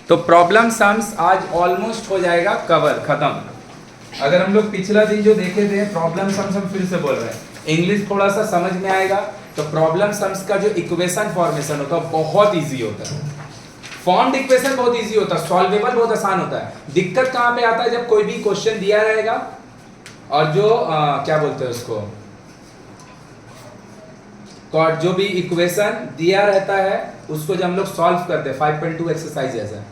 तो problem sums आज almost हो जाएगा कवर, खत्म। अगर हम लोग पिछला दिन जो देखे थे प्रॉब्लम सम्स, हम फिर से बोल रहे हैं, इंग्लिश थोड़ा सा समझ में आएगा। तो प्रॉब्लम सम्स का जो इक्वेशन फॉर्मेशन होता है बहुत इजी होता है। फॉर्म्ड इक्वेशन बहुत इजी होता है, सॉल्वेबल बहुत आसान होता है। दिक्कत कहाँ पे आता है, जब कोई भी क्वेश्चन दिया रहेगा और जो क्या बोलते हैं उसको, जो भी इक्वेशन दिया रहता है उसको जब हम लोग सॉल्व करते हैं 5.2 एक्सरसाइज ऐसा,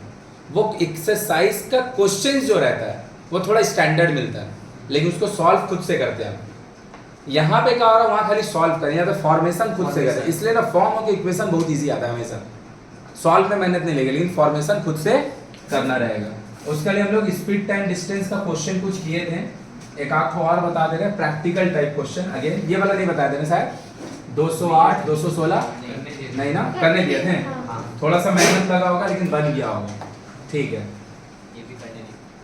वो एक्सरसाइज का क्वेश्चन जो रहता है वो थोड़ा स्टैंडर्ड मिलता है, लेकिन उसको सॉल्व खुद से करते हैं। यहाँ पे क्या हो रहा है, वहाँ खाली सॉल्व करें, या तो फॉर्मेशन खुद से करें। इसलिए ना फॉर्म और इक्वेशन बहुत इजी आता है हमेशा, सॉल्व में मेहनत नहीं लगेगी, लेकिन फॉर्मेशन खुद से करना रहेगा। उसके लिए हम लोग स्पीड टाइम डिस्टेंस का क्वेश्चन कुछ किए थे, एक आपको और बता दे रहे हैं प्रैक्टिकल टाइप क्वेश्चन। अगेन ये वाला नहीं बता दे रहे शायद, 208 216 नहीं ना करने दिए थे, थोड़ा सा मेहनत लगा होगा लेकिन बन गया होगा, ठीक है।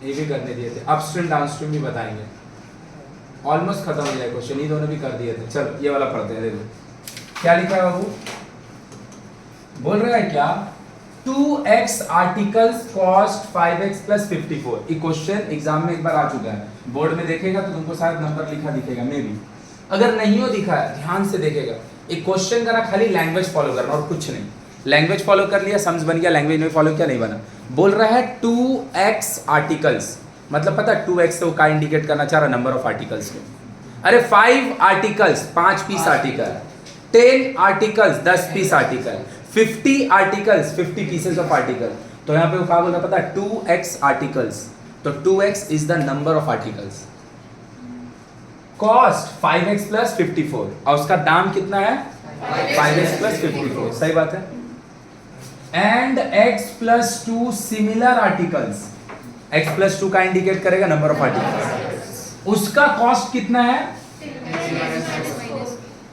ये भी करने दिए थे, अपस्ट्रीम डाउनस्ट्रीम भी बताएंगे। ऑलमोस्ट खत्म हो जाए क्वेश्चन, ये दोनों भी कर दिए थे। चलो ये वाला पढ़ते हैं, देखो क्या लिखा है बाबू, बोल रहा है क्या, 2x articles cost 5x plus 54। ये क्वेश्चन एग्जाम में एक बार आ चुका है, बोर्ड में देखेगा तो तुमको शायद नंबर लिखा दिखेगा, मे भी। अगर नहीं हो दिखा है ध्यान से देखेगा, एक क्वेश्चन का ना खाली लैंग्वेज फॉलो करना और कुछ नहीं। लैंग्वेज फॉलो कर लिया, सम्स बन गया, लैंग्वेज में फॉलो किया नहीं बना। बोल रहा है 2x आर्टिकल्स, मतलब पता है 2x से वो का इंडिकेट करना चाह रहा, नंबर ऑफ आर्टिकल्स को। अरे 5 articles 5 piece article, 10 articles 10 piece article, 50 articles 50 pieces of article. तो यहाँ पे वो क्या बोल रहा पता है, 2x आर्टिकल्स, तो 2x is the number of articles, cost 5x plus 54 और उसका दाम कितना है 5x प्लस 54, सही बात है। And x plus 2 similar articles, x plus 2 का इंडिकेट करेगा नंबर ऑफ आर्टिकल्स, उसका कॉस्ट कितना है,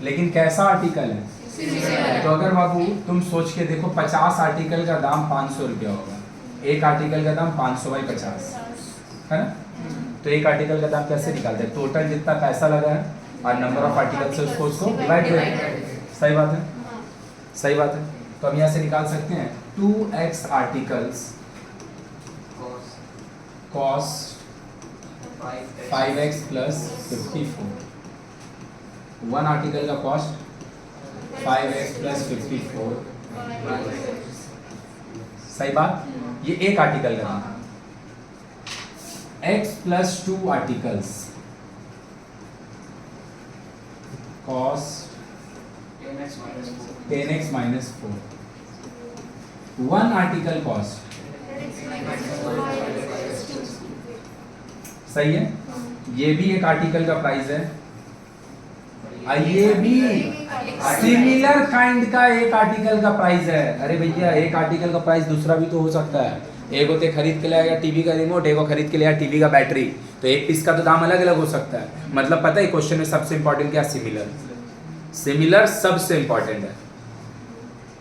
लेकिन कैसा आर्टिकल है। तो अगर बाबू तुम सोच के देखो 50 आर्टिकल का दाम 500 रुपया होगा, एक आर्टिकल का दाम 500 बाई 50 है ना, तो एक आर्टिकल का दाम कैसे निकालते हैं, टोटल जितना पैसा लगा है और नंबर ऑफ आर्टिकल से उसको डिवाइड करें, सही बात है, सही बात है। तो हम यहाँ से निकाल सकते हैं 2x articles cost 5x plus 54, one article का कॉस्ट 5x प्लस 54, सही बात। ये एक आर्टिकल का दाम, x plus 2 articles cost 10x minus 4, one article cost, सही है। ये भी एक आर्टिकल का प्राइस है, ये भी सिमिलर काइंड का एक आर्टिकल का प्राइस है। अरे भैया एक आर्टिकल का प्राइस दूसरा भी तो हो सकता है, एक होते खरीद के लाएगा टीवी का रिमोट, एक खरीद के लाएगा टीवी का बैटरी, तो एक पीस का तो दाम अलग अलग हो सकता है। मतलब पता है क्वेश्चन में सबसे इंपॉर्टेंट क्या, सिमिलर, सिमिलर सबसे इंपॉर्टेंट है।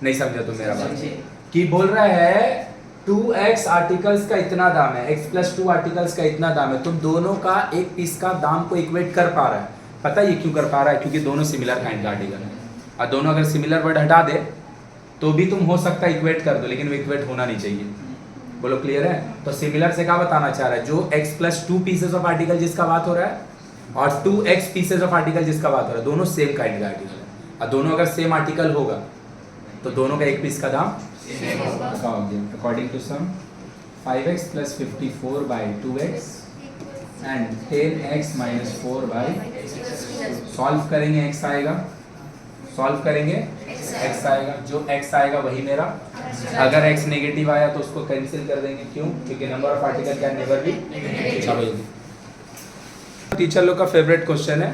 नहीं समझा तुम मेरा बात, कि बोल रहा है 2x आर्टिकल्स का इतना दाम है, x प्लस 2 आर्टिकल्स का इतना दाम है, तुम दोनों का एक पीस का दाम को इक्वेट कर पा रहा है। पता है ये क्यों कर पा रहा है, क्योंकि दोनों सिमिलर काइंड का आर्टिकल है, और दोनों अगर सिमिलर वर्ड हटा दे तो भी तुम हो सकता है इक्वेट कर दो, लेकिन वो इक्वेट होना नहीं चाहिए। बोलो क्लियर है। तो सिमिलर से क्या बताना चाह रहा है, जो x plus 2 pieces of article जिसका बात हो रहा है और 2x पीसेस ऑफ आर्टिकल जिसका बात हो रहा है, दोनों सेम काइंड का आर्टिकल है, और दोनों अगर सेम आर्टिकल होगा तो दोनों का एक पीस का दाम according to sum 5x plus 54 by 2x and 10x minus 4 by, solve करेंगे x आएगा, सॉल्व करेंगे x आएगा, जो x आएगा वही मेरा। अगर x नेगेटिव आया तो उसको कैंसिल कर देंगे, क्यों, क्योंकि number of article can never be. Teacher लोग का फेवरेट क्वेश्चन है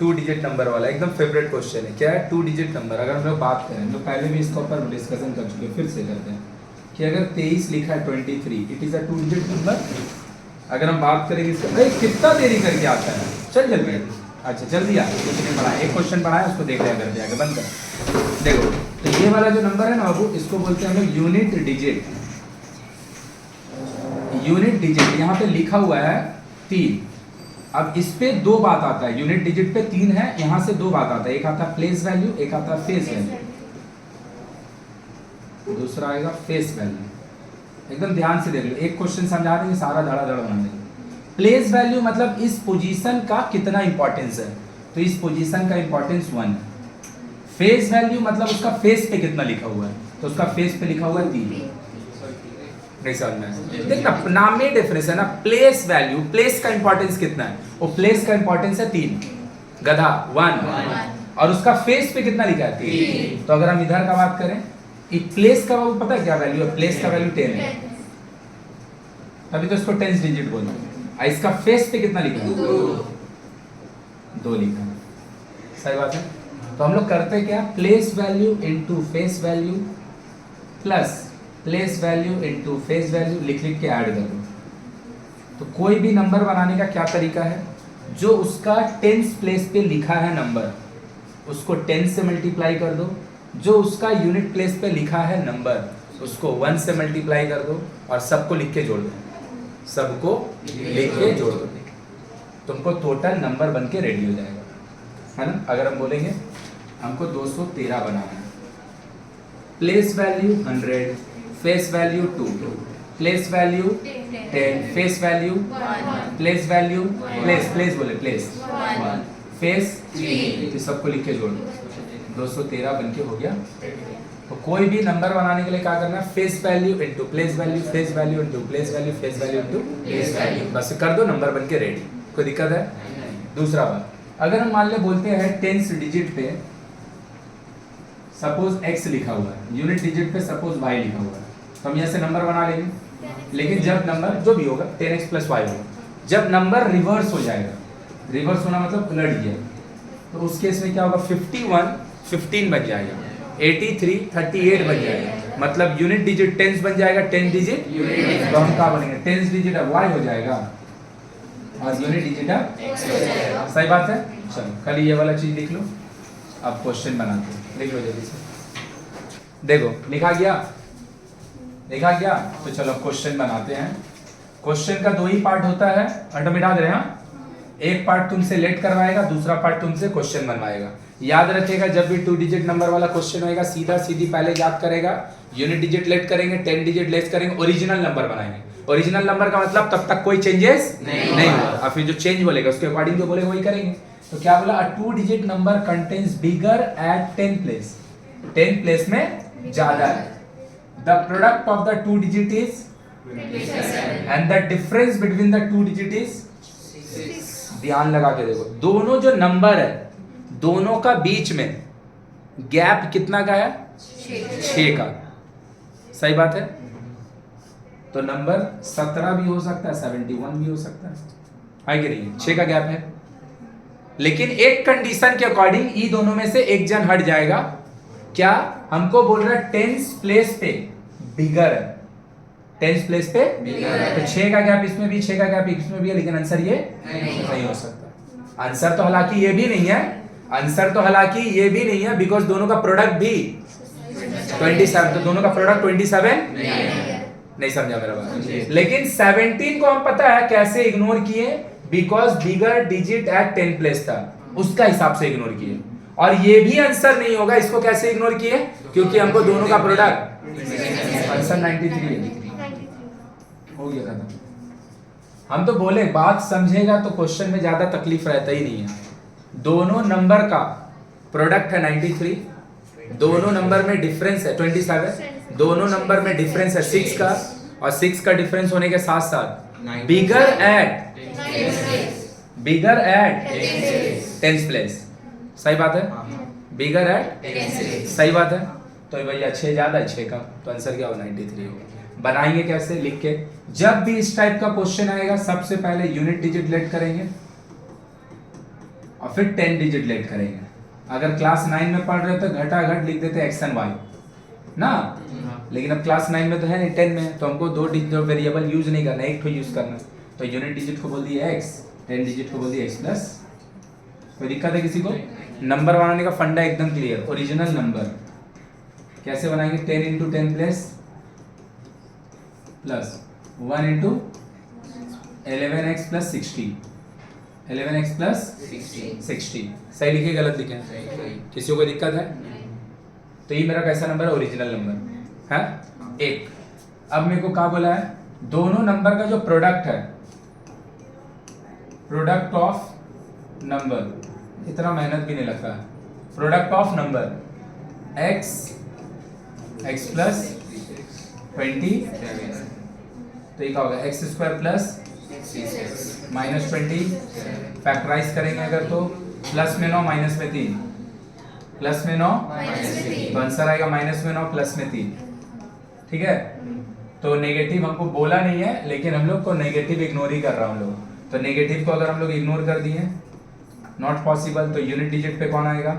2 डिजिट नंबर वाला, एकदम फेवरेट क्वेश्चन है। क्या है, 2 डिजिट नंबर। अगर हम लोग बात करें जो पहले भी इसके ऊपर डिस्कशन कर चुके हैं, फिर से करते हैं कि अगर 23 लिखा है 23, it is a 2 digit number. अगर हम बात करेंगे इसका, अरे कितना देरी करके आता है, चल जल्दी, अच्छा जल्दी आ, कुछ नहीं पढ़ा, एक क्वेश्चन पढ़ा है उसको देख लिया कर दिया, बंद कर। देखो तो ये वाला जो नंबर है ना बाबू, इसको बोलते हैं हम लोग यूनिट डिजिट, यूनिट डिजिट। यहाँ पे लिखा हुआ है 3, अब इस पे 2 बात आता है, यूनिट डिजिट पे 3 है, यहाँ से 2 बात आता है, एक आता है प्लेस वैल्यू, एक आता है फेस वैल्यू, दूसरा आएगा फेस वैल्यू। एकदम ध्यान से देख लो, एक क्वेश्चन समझा देंगे, सारा धड़ाधड़ बना देंगे। प्लेस वैल्यू मतलब इस पोजीशन का कितना इंपॉर्टेंस है, तो इस पोजीशन का इंपॉर्टेंस 1 है। फेस वैल्यू मतलब उसका फेस पे कितना लिखा हुआ है, तो उसका फेस पे लिखा हुआ है 3। नहीं समझ में? देखना नाम में डिफरेंस है ना। प्लेस वैल्यू, प्लेस का इंपॉर्टेंस कितना है, वो प्लेस का इंपॉर्टेंस है 3, गधा 1, और उसका फेस पे कितना लिखा है 3। तो अगर हम इधर का बात करें, प्लेस का वो पता है क्या वैल्यू है, प्लेस का वैल्यू 10 है, तभी तो इसको 10 डिजिट बोलते हैं। इसका फेस पे कितना लिखा है, 2 लिखा है। सही बात है। तो हम लोग करते क्या, place value into face value plus place value into face value लिख के ऐड कर दो। तो कोई भी नंबर बनाने का क्या तरीका है, जो उसका 10th प्लेस पे लिखा है नंबर, उसको 10 से मल्टीप्लाई कर दो, जो उसका यूनिट प्लेस पे लिखा है नंबर, उसको 1 से मल्टीप्लाई कर दो, और सबको लिख के जोड़ दो, सबको लिख के जोड़ दो, तुमको टोटल नंबर बन के रेडी हो जाएगा, है ना। अगर हम बोलेंगे हमको 213 बनाना है, place value 100, face value 2, place value 10, face value, place value, place बोले प्लेस 1, फेस 3, तो सबको लिख के जोड़ दो, 213 बन के हो गया। तो कोई भी नंबर बनाने के लिए क्या करना है, face value into place value, face value into place value, face value into place value, बस कर दो, नंबर बन के रेडी। कोई दिक्कत है? दूसरा बात, अगर हम मान ले बोलते हैं 10th डिजिट पे सपोज x लिखा हुआ है, यूनिट डिजिट पे सपोज y लिखा हुआ है, तो हम यहाँ से नंबर बना लेंगे। लेकिन जब नंबर जो भी होगा 10x + y होगा, जब नंबर रिवर्स हो जाएगा, रिवर्स होना मतलब उलट गया, तो उस केस में क्या होगा, 51 15 बन जाएगा, 83 38 बन जाएगा, मतलब यूनिट डिजिट 10 बन जाएगा, 10 डिजिट यूनिट, तो हम क्या बनेंगे, 10 डिजिट अब y हो जाएगा और यूनिट डिजिट अब x हो जाएगा। सही बात है। चलो खाली ये वाला चीज लिख लो, अब क्वेश्चन बनाते हैं, लिख लो जल्दी से। देखो लिखा गया, लिखा गया, तो चलो क्वेश्चन बनाते हैं। क्वेश्चन का 2 ही पार्ट होता है, अल्टो मिटा दे रहे हैं, एक पार्ट तुमसे लेट करवाएगा, दूसरा पार्ट तुमसे क्वेश्चन बनवाएगा। याद रखेगा जब भी 2 डिजिट नंबर वाला क्वेश्चन होएगा, सीधा सीधी पहले याद करेगा, यूनिट डिजिट लेट करेंगे, 10 डिजिट लेस करेंगे, ओरिजिनल नंबर बनाएंगे। ओरिजिनल नंबर का मतलब तब तक कोई चेंजेस नहीं होगा, और फिर जो चेंज बोलेगा उसके अकॉर्डिंग जो बोलेगा वही करेंगे। तो क्या बोला, अ 2 डिजिट नंबर कंटेन्स बिगर एट 10 प्लेस, 10 प्लेस में ज्यादा है, the product of the 2 digit is and the difference between the 2 digit is 6। ध्यान लगा के देखो, दोनों जो नंबर है दोनों का बीच में गैप कितना का है, 6 का। सही बात है। तो नंबर 17 भी हो सकता है, 71 भी हो सकता है कि नहीं, 6 का गैप है। लेकिन एक कंडीशन के अकॉर्डिंग ई दोनों में से एक जन हट जाएगा। क्या हमको बोल रहा है 10th प्लेस पे बिगर है, 10th प्लेस पे बिगर है, तो 6 का गैप इसमें भी, 6 का गैप इसमें भी है, लेकिन आंसर ये नहीं हो सकता। आंसर तो हालांकि ये भी नहीं है, आंसर तो हालांकि ये भी नहीं है, बिकॉज दोनों का प्रोडक्ट भी 27, तो दोनों का प्रोडक्ट 27 नहीं समझा मेरा बात। लेकिन 17 को हम पता है कैसे इग्नोर किए, because bigger digit at 10 place था, उसका हिसाब से इग्नोर किए। और ये भी आंसर नहीं होगा, इसको कैसे इग्नोर किए, क्योंकि हमको दोनों का प्रोडक्ट आंसर 93 हो गया था। हम तो बोले बात समझेगा तो क्वेश्चन में ज्यादा तकलीफ रहता ही नहीं है। दोनों नंबर का प्रोडक्ट है 93, दोनों नंबर में डिफरेंस है 27, दोनों नंबर में डिफरेंस है 6 का, और 6 का डिफरेंस होने के साथ साथ बिगर एट 10th प्लेस। सही बात है, बिगर एट, सही बात है। तो भैया 6 ज्यादा है 6 का, तो आंसर क्या हो, 93 होगा। बनाएंगे कैसे, लिख के, जब भी इस टाइप का क्वेश्चन आएगा सबसे पहले यूनिट डिजिट लेट करेंगे और फिर 10 डिजिट लेट करेंगे। अगर क्लास 9 में पढ़ रहे तो घटाघट लिख देते x and y ना, लेकिन अब क्लास 9 में तो है नहीं, 10 में, तो हमको 2 वेरिएबल यूज नहीं करना, एक तो यूज करना। तो यूनिट डिजिट को बोल दिया x, 10 डिजिट को बोल दिया x प्लस। कोई दिक्कत है किसी को? नंबर बनाने का फंडा एकदम क्लियर। ओरिजिनल नंबर कैसे बनाएंगे, 10 into 10 plus 1 into 11x plus 60, 11x plus 60। सही लिखे गलत लिखे? किसी को दिक्कत है? तो ये मेरा कैसा नंबर है, ओरिजिनल नंबर है। एक अब मेरे को क्या बोला है, दोनों नंबर का जो प्रोडक्ट है, प्रोडक्ट ऑफ नंबर, इतना मेहनत भी नहीं लगता है, product of number x plus 20, तो ये क्या होगा x square plus minus 20, factorise करेंगे अगर तो प्लस में 9 माइनस में 3, प्लस में 9 तो आंसर आएगा माइनस में 9 प्लस में 3, ठीक है। तो नेगेटिव हमको बोला नहीं है, लेकिन हम लोग को नेगेटिव इग्नोर ही कर रहा हूँ हम लोग, तो नेगेटिव को अगर हम लोग इग्नोर कर दिए, नॉट पॉसिबल, तो यूनिट डिजिट पे कौन आएगा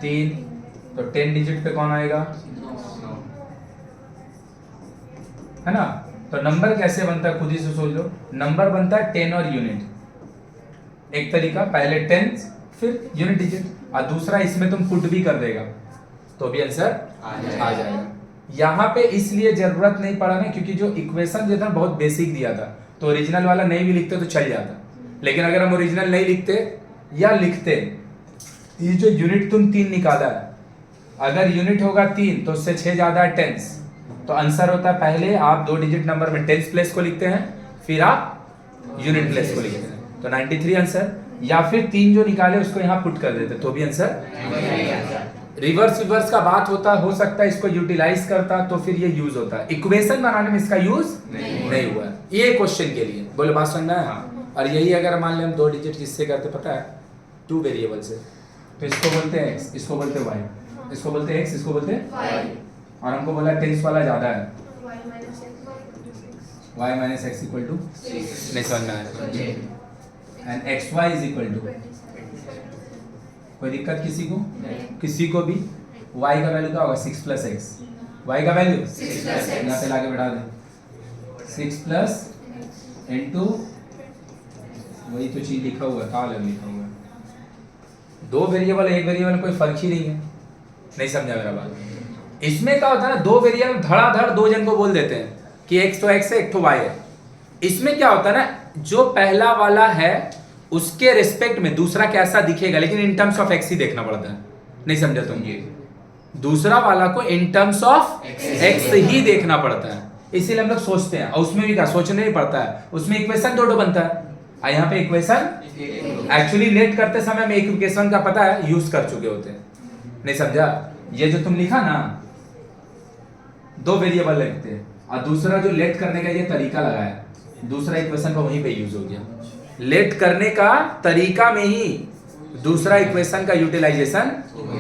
3, तो 10 डिजिट पे कौन आएगा, है ना। तो नंबर कैसे बनता है खुद ही से सोच लो, नंबर बनता है 10 और यूनिट, एक तरीका पहले 10 फिर यूनिट डिजिट, और दूसरा इसमें तुम पुट भी कर देगा तो भी आंसर आ जाएगा। यहाँ पे इसलिए जरूरत नहीं पड़ा ना, क्योंकि जो इक्वेशन जो था बहुत बेसिक दिया था, तो ओरिजिनल वाला नहीं भी लिखते तो चल जाता, लेकिन अगर हम ओरिजिनल नहीं लिखते या लिखते, ये जो यूनिट तुम 3 निकाला है, अगर यूनिट होगा 3 तो उससे 6 ज्यादा है 10, तो आंसर होता है पहले आप 2 डिजिट नंबर में 10 प्लेस को लिखते हैं, फिर आप यूनिट प्लेस को लिखते हैं, तो 93 आंसर, या फिर 3 जो निकाले उसको यहाँ पुट कर देते तो भी आंसर। रिवर्स का बात होता हो सकता है इसको यूटिलाइज करता तो फिर ये यूज होता है, इक्वेशन बनाने में इसका यूज नहीं हुआ, ये क्वेश्चन के लिए बोले बात समझना है। हाँ। और यही अगर मान ले हम 2 डिजिट किससे करते पता है, 2 वेरिएबल से, तो इसको बोलते हैं x, इसको बोलते हैं y, इसको बोलते हैं x, इसको बोलते हैं y, और हमको बोला 10 वाला ज्यादा है, y minus x equal to, नहीं समझ में आया, and x y is equal to, कोई दिक्कत किसी को, किसी को भी, y का वैल्यू क्या होगा 6 प्लस एक्स, y का वैल्यू 6 प्लस एक्स, यहाँ पे लाके बैठा दे 6 प्लस इनटू, वही तो चीज लिखा हुआ है, क्या अलग लिखा हुआ है, 2 वेरिएबल एक वेरिएबल कोई फर्क ही नहीं है, नहीं समझा मेरा बात। इसमें क्या होता है ना, 2 वेरिएबल धड़ाधड़ 2 जन को बोल देते हैं कि एक तो x है एक तो y है, इसमें क्या होता है ना, जो पहला वाला है उसके रिस्पेक्ट में दूसरा कैसा दिखेगा, लेकिन इन टर्म्स ऑफ x ही देखना पड़ता है, नहीं समझा तुम, ये दूसरा वाला को इन टर्म्स ऑफ x ही देखना पड़ता है, इसीलिए हम लोग सोचते हैं, और उसमें भी क्या सोचना ही पड़ता है, उसमें इक्वेशन 2 बनता है, और यहाँ पे इक्वेशन एक्चुअली लेट करते समय में एक इक्वेशन का पता है यूज कर चुके होते हैं, नहीं समझा। ये जो तुम लिखा ना 2 वेरिएबल लिखते हैं, और दूसरा जो लेट करने का ये तरीका लगाया, दूसरा इक्वेशन का वहीं पे यूज हो गया, लेट करने का तरीका में ही दूसरा इक्वेशन का यूटिलाइजेशन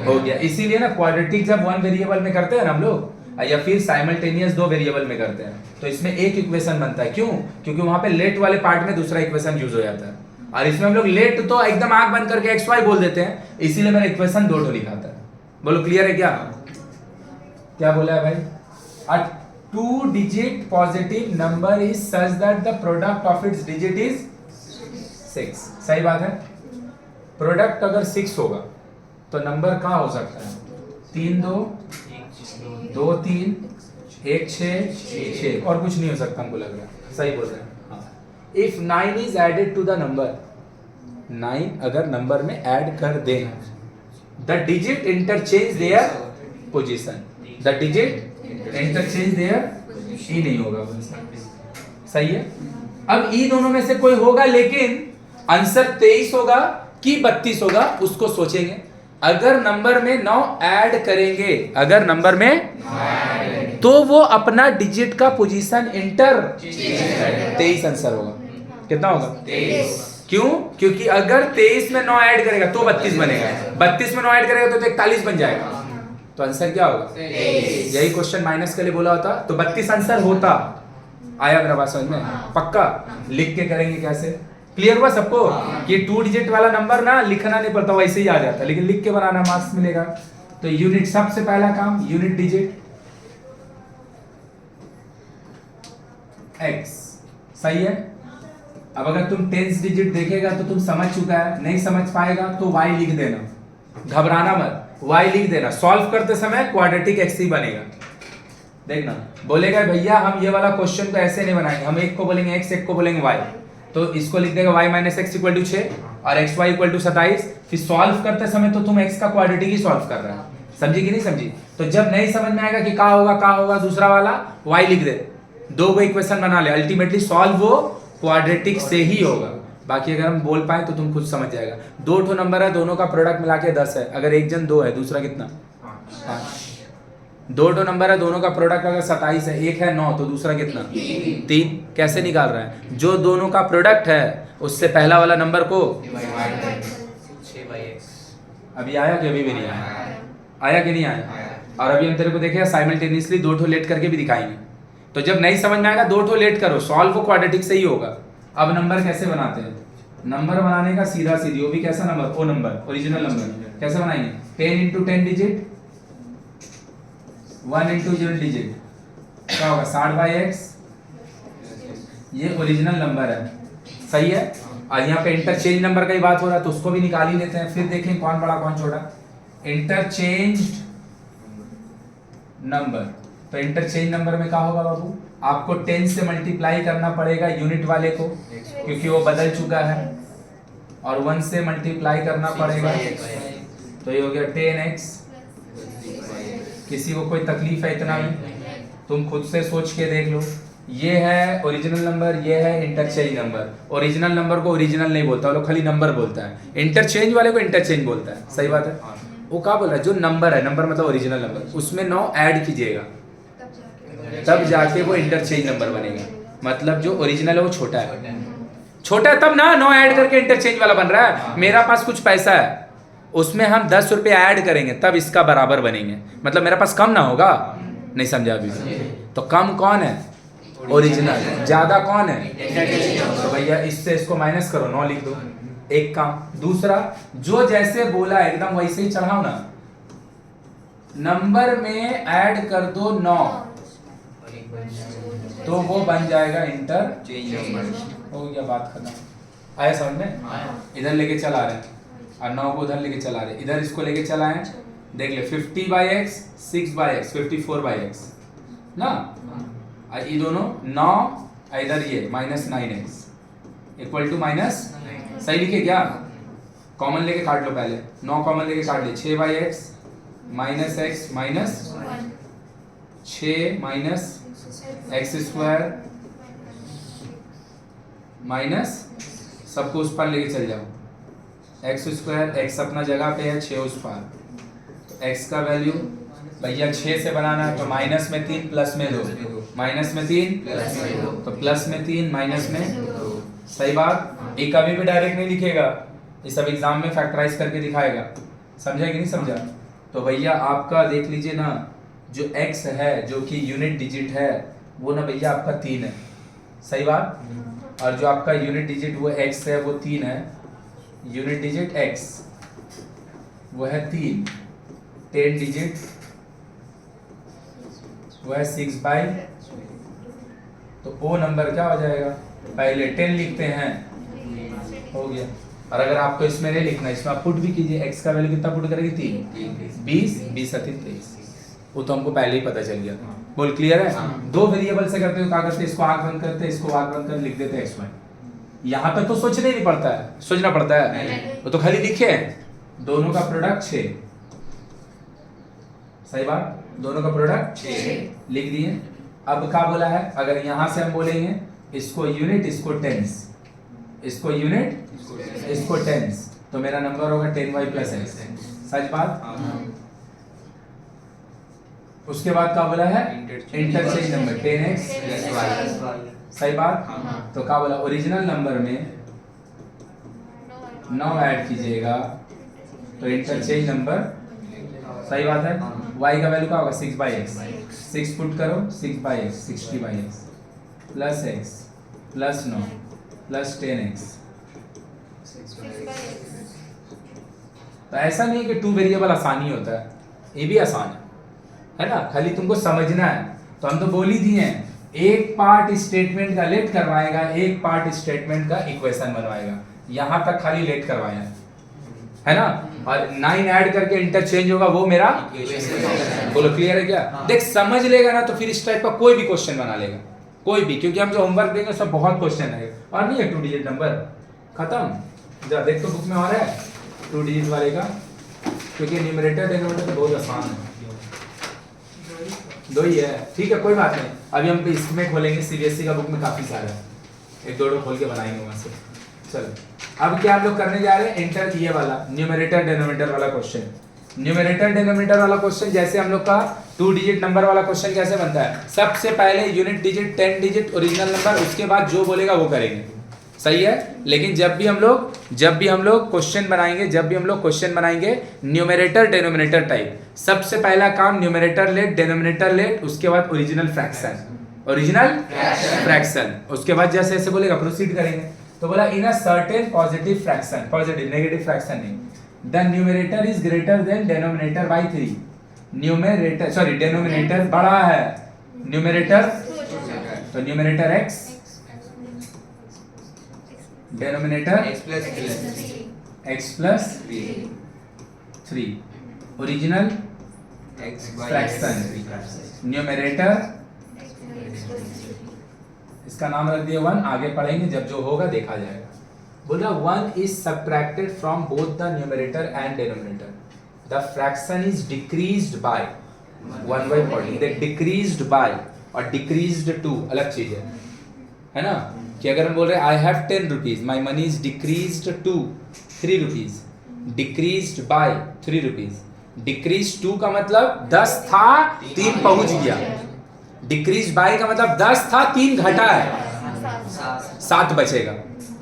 हो गया। इसीलिए ना क्वाड्रेटिक जब 1 वेरिएबल में करते हैं ना हम लोग, या फिर साइमल्टेनियस 2 वेरिएबल में करते हैं, तो इसमें एक इक्वेशन बनता है, क्यों, क्योंकि वहां पे लेट वाले पार्ट में दूसरा इक्वेशन यूज हो जाता है, और इसमें हम लोग लेट तो एकदम आंख बंद करके एक्स वाई बोल देते हैं, इसीलिए मैंने इक्वेशन 2 लिखा था। बोलो क्लियर है क्या, क्या बोला है भाई, अ 2 digit positive number is such that the product of its digit is 6, सही बात है। प्रोडक्ट अगर 6 होगा तो नंबर क्या हो सकता है, 3 2 2 3 1 6 6, और कुछ नहीं हो सकता, हमको लग रहा है सही बोल रहे हैं। If 9 is added to the number, 9 अगर नंबर में ऐड कर दे, the digit interchange their position, the digit interchange their, E नहीं होगा, सही है। अब ई दोनों में से कोई होगा, लेकिन आंसर 23 होगा कि 32 होगा उसको सोचेंगे। अगर नंबर में 9 ऐड करेंगे, अगर नंबर में, तो वो अपना डिजिट का पोजीशन इंटर 23 आंसर होगा, कितना होगा 23, क्यों, क्योंकि अगर 23 में 9 ऐड करेगा तो 32 बनेगा, 32 में 9 ऐड करेगा तो 41 बन जाएगा, तो आंसर क्या होगा 23। यही क्वेश्चन माइनस के लिए बोला होता तो 32 आंसर होता। आया मेरा बात समझ में, पक्का लिख के करेंगे कैसे, क्लियर हुआ सबको कि 2 डिजिट वाला नंबर ना लिखना नहीं पड़ता, वैसे ही आ जाता, लेकिन लिख के बनाना मार्क्स मिलेगा। तो यूनिट, सबसे पहला काम यूनिट डिजिट x, सही है। अब अगर तुम 10 डिजिट देखेगा तो तुम समझ चुका है, नहीं समझ पाएगा तो y लिख देना, घबराना मत, y लिख देना, सॉल्व करते समय क्वाड्रेटिक x ही बनेगा। देखना बोलेगा भैया हम ये वाला क्वेश्चन को ऐसे नहीं बनाएंगे, हम एक को बोलेंगे x, एक को बोलेंगे y, तो इसको लिख देगा y minus x equal to 6 और xy इक्वल टू 27। फिर सॉल्व करते समय तो तुम x का क्वाड्रेटिक ही सॉल्व कर रहा है, समझी कि नहीं समझी? तो जब नहीं समझ में आएगा कि का होगा दूसरा वाला y लिख दे, दो को इक्वेशन बना ले, अल्टीमेटली सॉल्व वो क्वाड्रेटिक से ही होगा। बाकी अगर हम बोल पाए तो तुम खुद समझ जाएगा। दो ठो नंबर है, दोनों का प्रोडक्ट मिला के 10 है, अगर एक जन 2 है दूसरा कितना 5। दो ठो नंबर है, दोनों का प्रोडक्ट अगर 27 है, एक है 9 तो दूसरा कितना 3। कैसे निकाल रहा है? जो दोनों का प्रोडक्ट है उससे पहला वाला नंबर को अभी आया कि अभी भी नहीं आया कि नहीं आया? और अभी हम तेरे को देखे साइमल्टेनियसली दो ठो लेट करके भी दिखाएंगे। तो जब नहीं समझ में आएगा दो ठो लेट करो, सॉल्व वो क्वाड्रेटिक से ही होगा। अब नंबर कैसे बनाते हैं? नंबर बनाने का सीधा सीधी, वो भी कैसा नंबर? ओ नंबर, ओरिजिनल नंबर। कैसे बनाएंगे? 10 इंटू 10 डिजिट, 1 इंटू 0 डिजिट, क्या होगा 60/x। ये ओरिजिनल नंबर है, सही है। और यहाँ पे इंटरचेंज नंबर का ही बात हो रहा है तो उसको भी निकाल ही लेते हैं, फिर देखें कौन बड़ा कौन छोटा। इंटरचेंज नंबर, तो इंटरचेंज नंबर में क्या होगा बाबू? आपको 10 से मल्टीप्लाई करना पड़ेगा यूनिट वाले को, क्योंकि वो बदल चुका है, और 1 से मल्टीप्लाई करना पड़ेगा, तो ये हो गया 10x। किसी को कोई तकलीफ है इतना भी? तुम खुद से सोच के देख लो। ये है ओरिजिनल नंबर, ये है इंटरचेंज नंबर। ओरिजिनल नंबर को ओरिजिनल नहीं बोलता, वो लोग खाली नंबर बोलता है। इंटरचेंज वाले को इंटरचेंज बोलता है, सही बात है। वो क्या बोल रहा है? जो नंबर है, नंबर मतलब ओरिजिनल नंबर, उसमें 9 ऐड कीजिएगा तब जाके वो इंटरचेंज नंबर बनेगा। मतलब जो ओरिजिनल है वो छोटा है, छोटा है तब ना 9 ऐड करके इंटरचेंज वाला बन रहा है। मेरा पास कुछ पैसा है, उसमें हम 10 रुपये ऐड करेंगे तब इसका बराबर बनेंगे, मतलब मेरा पास कम ना होगा। नहीं समझा अभी? तो कम कौन है? ओरिजिनल। ज्यादा कौन है? तो भैया इससे इसको माइनस करो, 9 लिख दो, एक काम। दूसरा, जो जैसे बोला एकदम वैसे ही चढ़ाओ ना, नंबर में ऐड कर दो 9 तो वो बन जाएगा इंटरचेंज नंबर। हो गया, बात खत्म। आया समझ में? इधर लेके चला रहे हैं और 9 को उधर लेके चला रहे, इधर इसको लेके चला है। देख ले 50/x, 6/x, 54/x ना। ये दोनों 9, इधर ये -9x इक्वल टू माइनस, सही लिखे क्या? कॉमन लेके काट लो पहले, 9 कॉमन लेके काट ले, 6/x -x minus 6 minus x² minus, सबको उस पर लेके चल जाओ, x², x अपना जगह पे है, 6 उस पर, तो x का वैल्यू भैया 6 से बनाना है तो माइनस में 3 प्लस में 2, माइनस में 3 तो प्लस में 3 माइनस में, सही बात। ये कभी भी डायरेक्ट नहीं लिखेगा, ये सब एग्जाम में फैक्टराइज करके दिखाएगा। समझा कि नहीं समझा? तो भैया आपका देख लीजिए ना, जो x है जो कि यूनिट डिजिट है वो ना भैया आपका 3 है, सही बात। और जो आपका यूनिट डिजिट वो x है वो 3 है, यूनिट डिजिट x वो है 3, 10 डिजिट वो है 6/, तो ओ नंबर क्या हो जाएगा? पहले 10 लिखते हैं, हो गया। और अगर आपको इसमें नहीं लिखना, इसमें आप पुट भी कीजिए, x का वैल्यू कितना पुट करेगी? 3, 20, 20 23, वो तो हमको पहले ही पता चल गया। बोल क्लियर है? दो वेरिएबल से करते हो, क्या करते? इसको आग बंद करते, इसको आग बंद कर लिख देते x y। यहाँ तक तो सोचने नहीं पड़ता है, सोचना पड़ता है, वो तो खाली लिखे दोनों का प्रोडक्ट 6, सही बात। दोनों का प्रोडक्ट 6 लिख दिए। अब क्या बोला है? अगर यहाँ से हम बोलेंगे इसको यूनिट, इसको टेंस, इसको यूनिट, इसको टेंस, तो मेरा नंबर होगा 10y + x, सच बात। उसके बाद क्या बोला है? इंटरचेंज नंबर 10x + y, सही बात। तो क्या बोला? ओरिजिनल नंबर में 9 ऐड कीजिएगा तो इंटरचेंज नंबर, सही बात है। y का वैल्यू क्या होगा? 6/x, 6 पुट करो, 6/x 60/x plus x plus 9 plus 10x। तो ऐसा नहीं है कि 2 वेरिएबल आसानी होता है, ये भी आसान है ना, खाली तुमको समझना है। तो हम तो बोल ही दिए हैं, एक पार्ट स्टेटमेंट का लेट करवाएगा, एक पार्ट स्टेटमेंट का इक्वेशन बनवाएगा, यहां तक खाली लेट करवाया है ना। और 9 ऐड करके इंटरचेंज होगा, वो मेरा बोलो क्लियर है क्या? देख समझ लेगा ना तो फिर इस टाइप का कोई भी क्वेश्चन बना लेगा, कोई भी, क्योंकि हम जो होमवर्क देंगे सब बहुत क्वेश्चन है। और नहीं है 2 डिजिट नंबर खत्म, जा देख तो बुक में आ रहा है 2 डिजिट वाले का। क्योंकि न्यूमरेटर डिनोमिनेटर बहुत आसान है, दो ही है। ठीक है कोई बात नहीं, अभी हम इसमें खोलेंगे, सीबीएसई का बुक में काफी सारा है, एक दो खोल के बनाएंगे वहां से। चलो अब क्या हम लोग करने जा रहे हैं, इंटर ये वाला न्यूमरेटर डिनोमिनेटर वाला क्वेश्चन। न्यूमरेटर डिनोमिनेटर वाला क्वेश्चन जैसे हम लोग का 2 डिजिट नंबर वाला क्वेश्चन कैसे बनता है, सबसे पहले unit digit 10 digit original number, उसके बाद जो बोलेगा वो करेंगे, सही है। लेकिन जब भी हम लोग क्वेश्चन बनाएंगे न्यूमरेटर डिनोमिनेटर टाइप, सबसे पहला काम न्यूमरेटर लेट डिनोमिनेटर लेट, उसके बाद ओरिजिनल फ्रैक्शन, उसके बाद जैसे ऐसे बोलेगा प्रोसीड करेंगे। तो बोला in a certain positive fraction, positive negative fraction नहीं, the numerator is greater than denominator by 3, denominator बड़ा है न्यूमरेटर, तो numerator x, denominator x plus 3, original fraction, numerator इसका नाम रख दिया 1, आगे पढ़ेंगे जब जो होगा देखा जाएगा। बोला 1 is subtracted from both the numerator and denominator, the fraction is decreased by 1/40, the decreased by और decreased to अलग चीज है ना, कि अगर हम बोल रहे I have 10 rupees, my money is decreased to 3 rupees, decreased by 3 rupees, decreased to का मतलब 10 था 3 पहुंच गया, डिक्रीज बाय का मतलब 10 था 3 घटा है 7 बचेगा।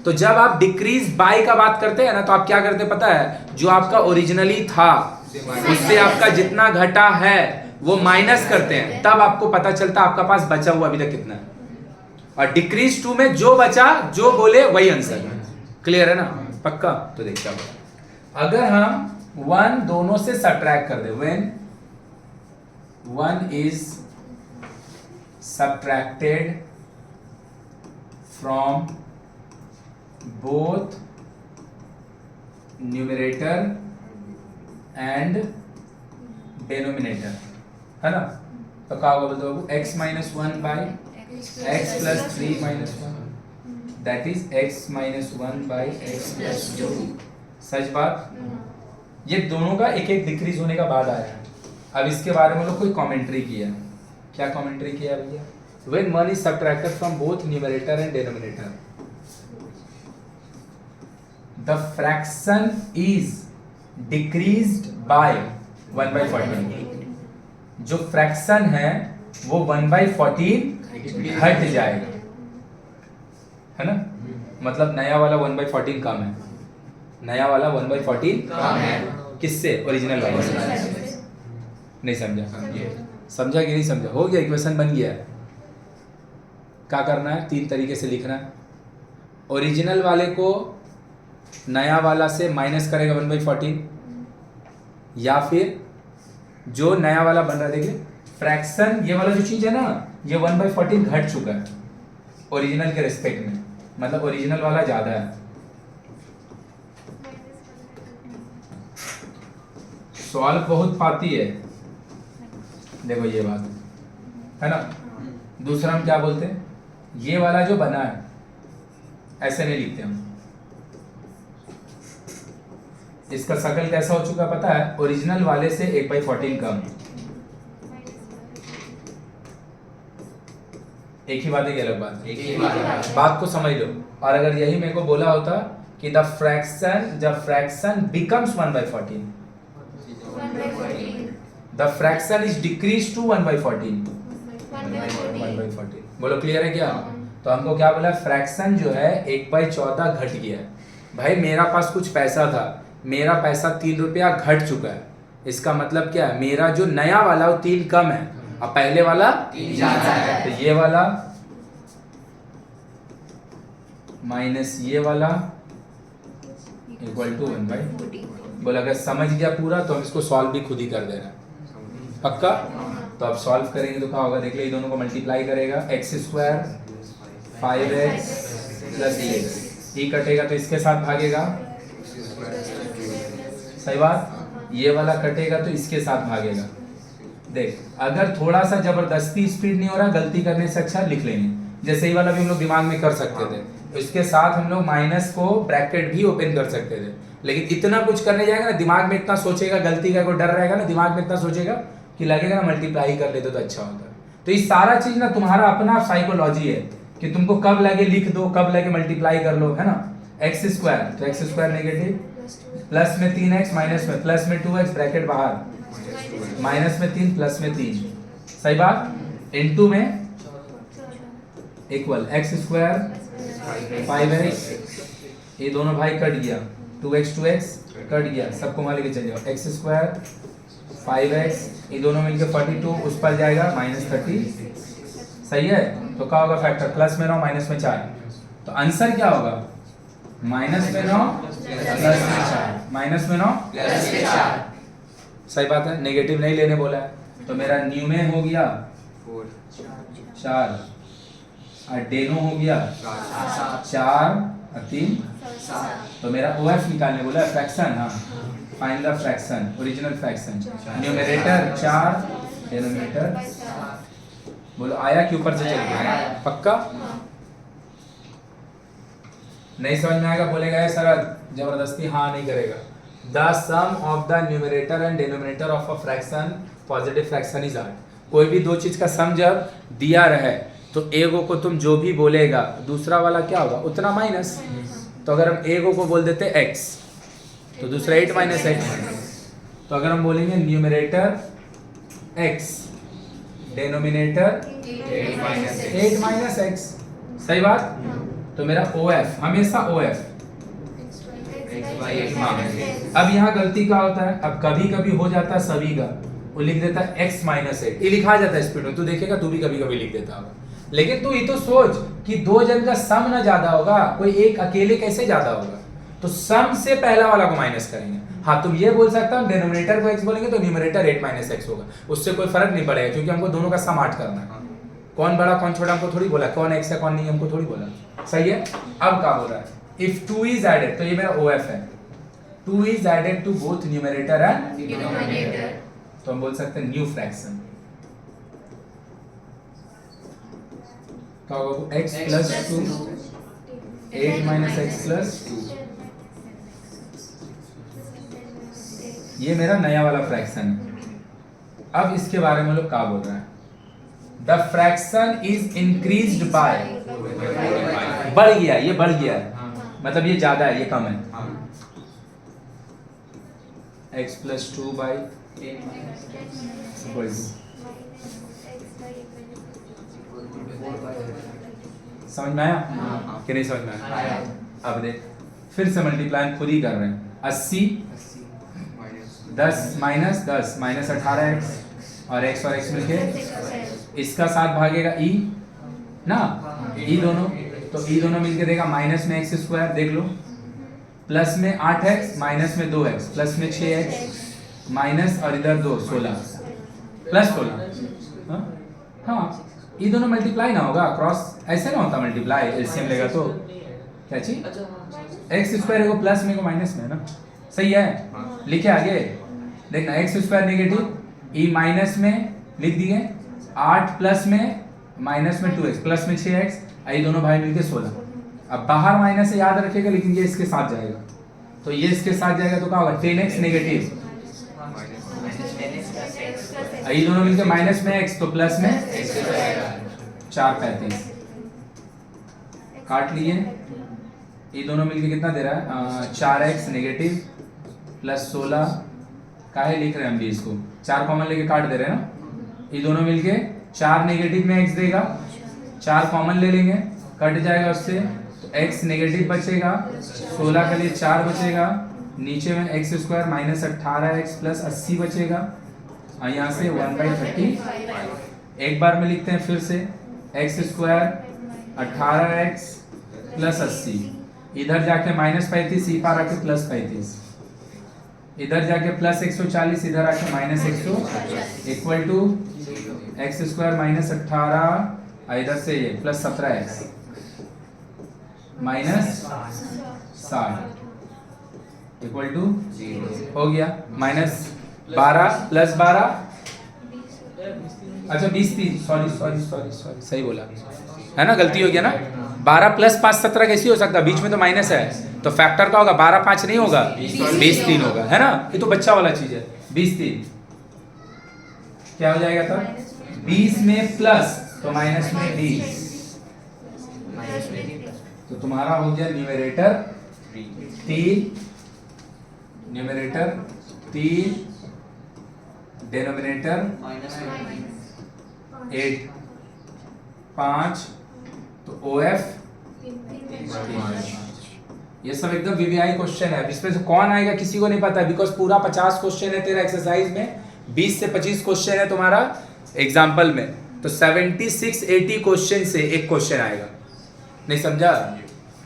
तो जब आप डिक्रीज बाय का बात करते हैं ना, तो आप क्या करते पता है, जो आपका ओरिजिनली था उससे आपका जितना घटा है वो माइनस करते हैं, तब आपको पता चलता आपका पास बचा हुआ अभी तक कितना है, और डिक्रीज 2 में जो बचा जो बोले वही आंसर। क्लियर है ना, पक्का। तो देखिए अगर हम 1 दोनों से सब्ट्रैक्ट कर दे, when 1 is subtracted from both numerator and denominator, है ना, तो क्या होगा बोलते हो, x minus 1 by x plus 3 minus 1, that is x minus 1 by x plus 2। सच बात, ये दोनों का एक एक डिक्रीज होने का बाद आया है। अब इसके बारे में लोग कोई कमेंट्री किया, क्या कमेंट्री किया भैया, when 1 is subtracted from both numerator and denominator, the fraction is decreased by 1/14, जो फ्रैक्शन है वो 1/14 घट जाएगा, है ना, मतलब नया वाला 1/14 कम है, नया वाला 1/14 कम है किससे, ओरिजिनल वाले से। नहीं समझा कि नहीं समझा, हो गया, इक्वेशन बन गया। क्या करना है, 3 तरीके से लिखना है, ओरिजिनल वाले को नया वाला से माइनस करेगा 1/14, या फिर जो नया वाला बन रहा है, देखिए फ्रैक्शन ये वाला जो चीज है ना, ये 1/14 घट चुका है ओरिजिनल के रिस्पेक्ट में, मतलब ओरिजिनल वाला ज्यादा है। सॉल्व बहुत पाती है, देखो ये बात है ना। दूसरा हम क्या बोलते हैं, ये वाला जो बना है ऐसे नहीं लिखते हम, इसका शकल कैसा हो चुका पता है, ओरिजिनल वाले से 1/14 कम। एक ही बात है कि अलग बात, एक ही बात को समझ लो। और अगर यही मेरे को बोला होता कि the fraction becomes 1/14, the fraction is decrease to 1/14, 1/14। बोलो क्लियर है क्या। तो हमको क्या बोला, फ्रैक्शन जो है 1/14 घट गया है। भाई मेरा पास कुछ पैसा था, मेरा पैसा 3 रुपया घट चुका है, इसका मतलब क्या है, मेरा जो नया वाला वो 3 कम है और पहले वाला 3 ज्यादा है। तो ये वाला माइनस ये वाला इक्वल टू 1/14। बोला अगर समझ गया पूरा तो हम इसको सॉल्व भी खुद ही कर देना, पक्का। तो अब सॉल्व करेंगे तो क्या होगा, देख ले, दोनों को मल्टीप्लाई करेगा, x² 5x प्लस 6 ये कटेगा तो इसके साथ भागेगा, सही बात। ये वाला कटेगा तो इसके साथ भागेगा। देख अगर थोड़ा सा जबरदस्ती स्पीड नहीं हो रहा, गलती करने से अच्छा लिख लेंगे, जैसे ये वाला भी हम लोग दिमाग में कर सकते थे। तो इसके साथ हम लोग माइनस को ब्रैकेट भी ओपन कर सकते थे, लेकिन इतना कुछ करने जाएगा ना, दिमाग में इतना सोचेगा, गलती का कोई डर रहेगा ना, दिमाग में इतना सोचेगा कि लगेगा ना मल्टीप्लाई कर लेते तो अच्छा होता। तो ये सारा चीज ना तुम्हारा अपना साइकोलॉजी है कि तुमको कब लगे लिख दो, कब लगे मल्टीप्लाई कर लो, है ना। एक्स स्क्वायर, तो एक्स स्क्वायर नेगेटिव, प्लस में 3x माइनस में, प्लस में 2x ब्रैकेट बाहर, माइनस में 3 प्लस में 3, सही बात, इनटू में इक्वल एक्स स्क्वायर 5x, ये दोनों भाई कट गया, 2x कट गया, सबको वहां लेके चल जाओ, एक्स स्क्वायर 5x, ये दोनों मिलके 42, उस पर जाएगा -30, सही है। तो क्या होगा फैक्टर, प्लस में 9 माइनस में 4, तो आंसर क्या होगा, माइनस में 9 प्लस में 4, माइनस में 9 प्लस में 4, सही बात है, नेगेटिव नहीं लेने बोला है। तो मेरा न्यू में हो गया 4 और डेनो हो गया 4 और 3, तो मेरा OF निकालने बोला है, फ्रैक्शन, हाँ, find the fraction, original fraction, numerator 4 denominator, बोलो आया कि ऊपर से चल गया, पक्का। नहीं समझ में आएगा बोलेगा सर जबरदस्ती हाँ नहीं करेगा। The sum of the numerator and denominator of a fraction positive fraction is 8। कोई भी दो चीज का सम जब दिया रहे तो एगो को तुम जो भी बोलेगा दूसरा वाला क्या होगा उतना माइनस। तो अगर हम एगो को बोल देते x तो दूसरा 8 माइनस x, तो अगर हम बोलेंगे numerator x denominator 8 minus x, सही बात। तो मेरा OF हमेशा OF, हाँ। अब यहाँ गलती क्या होता है, अब कभी कभी हो जाता है सभी का, वो लिख देता है x माइनस 8, ये लिखा जाता है स्पीड में, तू देखेगा तू भी कभी कभी लिख देता होगा। लेकिन तू ये तो सोच कि दो जन का सम ना ज्यादा होगा, कोई एक अकेले कैसे ज्यादा होगा, तो सम से पहला वाला को माइनस करेंगे। हाँ तुम ये बोल सकता हूँ डिनोमिनेटर को x बोलेंगे तो न्यूमरेटर 8 माइनस x होगा, उससे कोई फर्क नहीं पड़ेगा क्योंकि हमको दोनों का सम 8 करना है। कौन बड़ा कौन छोटा हमको थोड़ी बोला, कौन x है कौन नहीं हमको थोड़ी बोला, सही है। अब क्या बोल रहा है, इफ 2 इज एडेड, तो ये मेरा OF है, 2 is added to both numerator and denominator, तो हम बोल सकते हैं न्यू फ्रैक्शन। क्या होगा x plus 2 8 minus x plus 2, ये मेरा नया वाला फ्रैक्शन है। अब इसके बारे में लोग क्या बोल रहे हैं, the fraction is increased by, बढ़ गया, ये बढ़ गया है, मतलब ये ज्यादा है ये कम है, x प्लस 2 बाई समझ में आया कि नहीं समझ में आया। अब देख फिर से मल्टीप्लाई खुद ही कर रहे हैं, 80 10 माइनस 10 माइनस 18x और x और x मिलके इसका साथ भागेगा e ना, e दोनों, तो e दोनों मिलके देगा माइनस में x स्क्वायर, देख लो, प्लस में 8x माइनस में 2x प्लस में 6x माइनस और इधर 2 16 प्लस 16, हाँ ये दोनों मल्टीप्लाई ना होगा, क्रॉस ऐसे ना होता मल्टीप्लाई, एलसीएम लेगा तो क्या चीज एक्स स्क्वायर है प्लस में को माइनस में ना, सही है। लिखे आगे देखना, x square negative, E minus में लिख दिए, 8 प्लस में माइनस में 2x प्लस में 6x, ये दोनों भाई मिलके 16। अब बाहर माइनस से याद रखेगा लेकिन ये इसके साथ जाएगा, तो ये इसके साथ जाएगा तो क्या होगा 10x नेगेटिव, ये दोनों मिलके माइनस में x तो प्लस में 4 35 काट लिए, ये दोनों मिलके कितना दे रहा है 4x नेगेटिव प्लस 16, काहे लिख रहे हैं हम भी इसको 4 कॉमन लेके काट दे रहे हैं ना, ये दोनों मिलके 4 नेगेटिव में x देगा, 4 कॉमन ले लेंगे कट जाएगा उससे, तो x नेगेटिव बचेगा, 16 के लिए 4 बचेगा, नीचे में x square minus 18x plus 80 बचेगा, और यहाँ से 1/30 एक बार में लिखते हैं फिर से, x स्क्वायर 18x प्लस 80, इधर जाके माइनस 35, पार आके प्लस 35, इधर जाके प्लस 140, इधर आके minus 100 equal to x square minus 18, इधर से ये plus 17x minus 60 equal to हो गया, माइनस 12 प्लस 12 अच्छा 20 सॉरी सॉरी सॉरी सॉरी सही बोला है ना, गलती हो गया ना। 12 + 5 17 कैसी हो सकता है, बीच में तो माइनस है, तो फैक्टर का होगा 12 5 नहीं होगा, 20 3 होगा, है ना। ये तो बच्चा वाला चीज है। 20 3 क्या हो जाएगा तब, 20 में प्लस तो माइनस में 20, तो तुम्हारा हो गया न्यूमरेटर 3, न्यूमरेटर 3, डिनोमिनेटर 8 5, तो OF ये सब एकदम वीवीआई क्वेश्चन है। इसमें से कौन आएगा किसी को नहीं पता, बिकॉज पूरा 50 क्वेश्चन है तेरा एक्सरसाइज में, 20 से 25 क्वेश्चन है तुम्हारा एग्जाम्पल में, तो 76 80 क्वेश्चन से एक क्वेश्चन आएगा। नहीं समझा।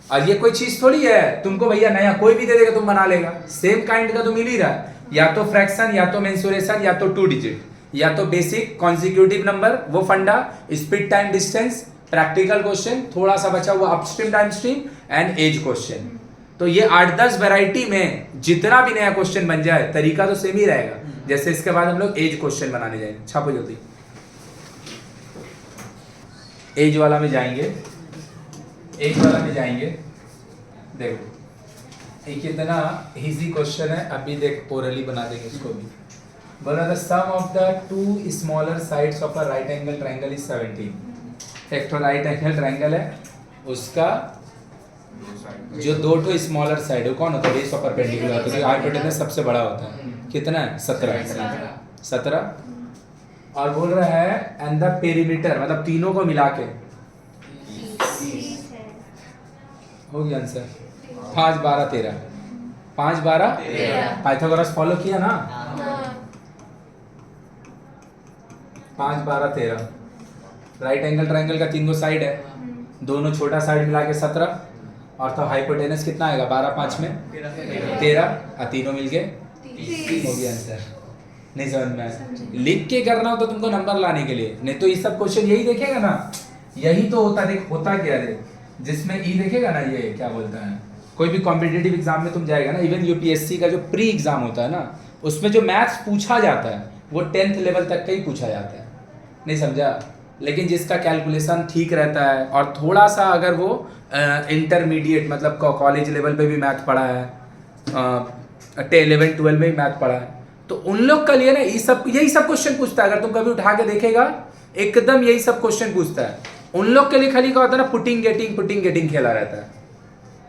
और ये कोई चीज थोड़ी है तुमको भैया नया कोई भी दे देगा तुम बना लेगा, सेम काइंड का तो मिल ही रहा है, या तो फ्रैक्शन, या तो मेंसुरेशन, या तो 2 डिजिट, या तो बेसिक कॉन्जिक्यूटिव नंबर वो फंडा, speed time distance, practical question, थोड़ा सा बचा हुआ upstream downstream and age question. तो ये 8-10 वैरायटी में जितना भी नया क्वेश्चन बन जाए तरीका तो सेम ही रहेगा। जैसे इसके बाद हम लोग एज क्वेश्चन बनाने जाएंगे, छापो जल्दी, एज वाला में जाएंगे, एज वाला में जाएंगे। देखो ये कितना इजी क्वेश्चन है, अभी देख ओरली बना देंगे इसको भी। बोला the sum of the 2 smaller sides of a right angle triangle is 17। एक तो राइट एंगल ट्रायंगल है, उसका जो 2 स्मॉलर साइड है कौन होता है, बेस ऑफ परपेंडिकुलर होता है, हाइपोटेनस सबसे बड़ा होता है, कितना है 17 और बोल रहा है एंड द पेरीमीटर मतलब तीनों को मिला के हो गया आंसर 5 12 13, 5 12 पाइथागोरस फॉलो किया ना, 5 12 13। राइट एंगल ट्रायंगल का 3 साइड है, दोनों छोटा साइड मिला के 17, और तो हाइपोटेनस कितना आएगा 12 5 में 13, और तीनों मिलके हो गया आंसर। नहीं समझ में, लिख के करना हो तो तुमको नंबर लाने के लिए, नहीं तो ये सब क्वेश्चन यही देखेगा ना, यही तो होता देख होता क्या है, जिसमें ई देखेगा ना, ये क्या बोलता है, कोई भी कॉम्पिटिटिव एग्जाम में तुम जाएगा ना, इवन यूपीएससी का जो प्री एग्जाम होता है ना, उसमें जो मैथ्स पूछा जाता है वो 10th लेवल तक का ही पूछा जाता है। नहीं समझा। लेकिन जिसका कैलकुलेशन ठीक रहता है और थोड़ा सा अगर वो इंटरमीडिएट मतलब कॉलेज लेवल पे भी मैथ पढ़ा है, 11 12 में भी मैथ पढ़ा है, तो उन लोग के लिए ना यही सब क्वेश्चन पूछता है। अगर तुम कभी उठा के देखेगा एकदम यही सब क्वेश्चन पूछता है। उन लोग के लिए खाली क्या होता है ना, पुटिंग गेटिंग खेला रहता है।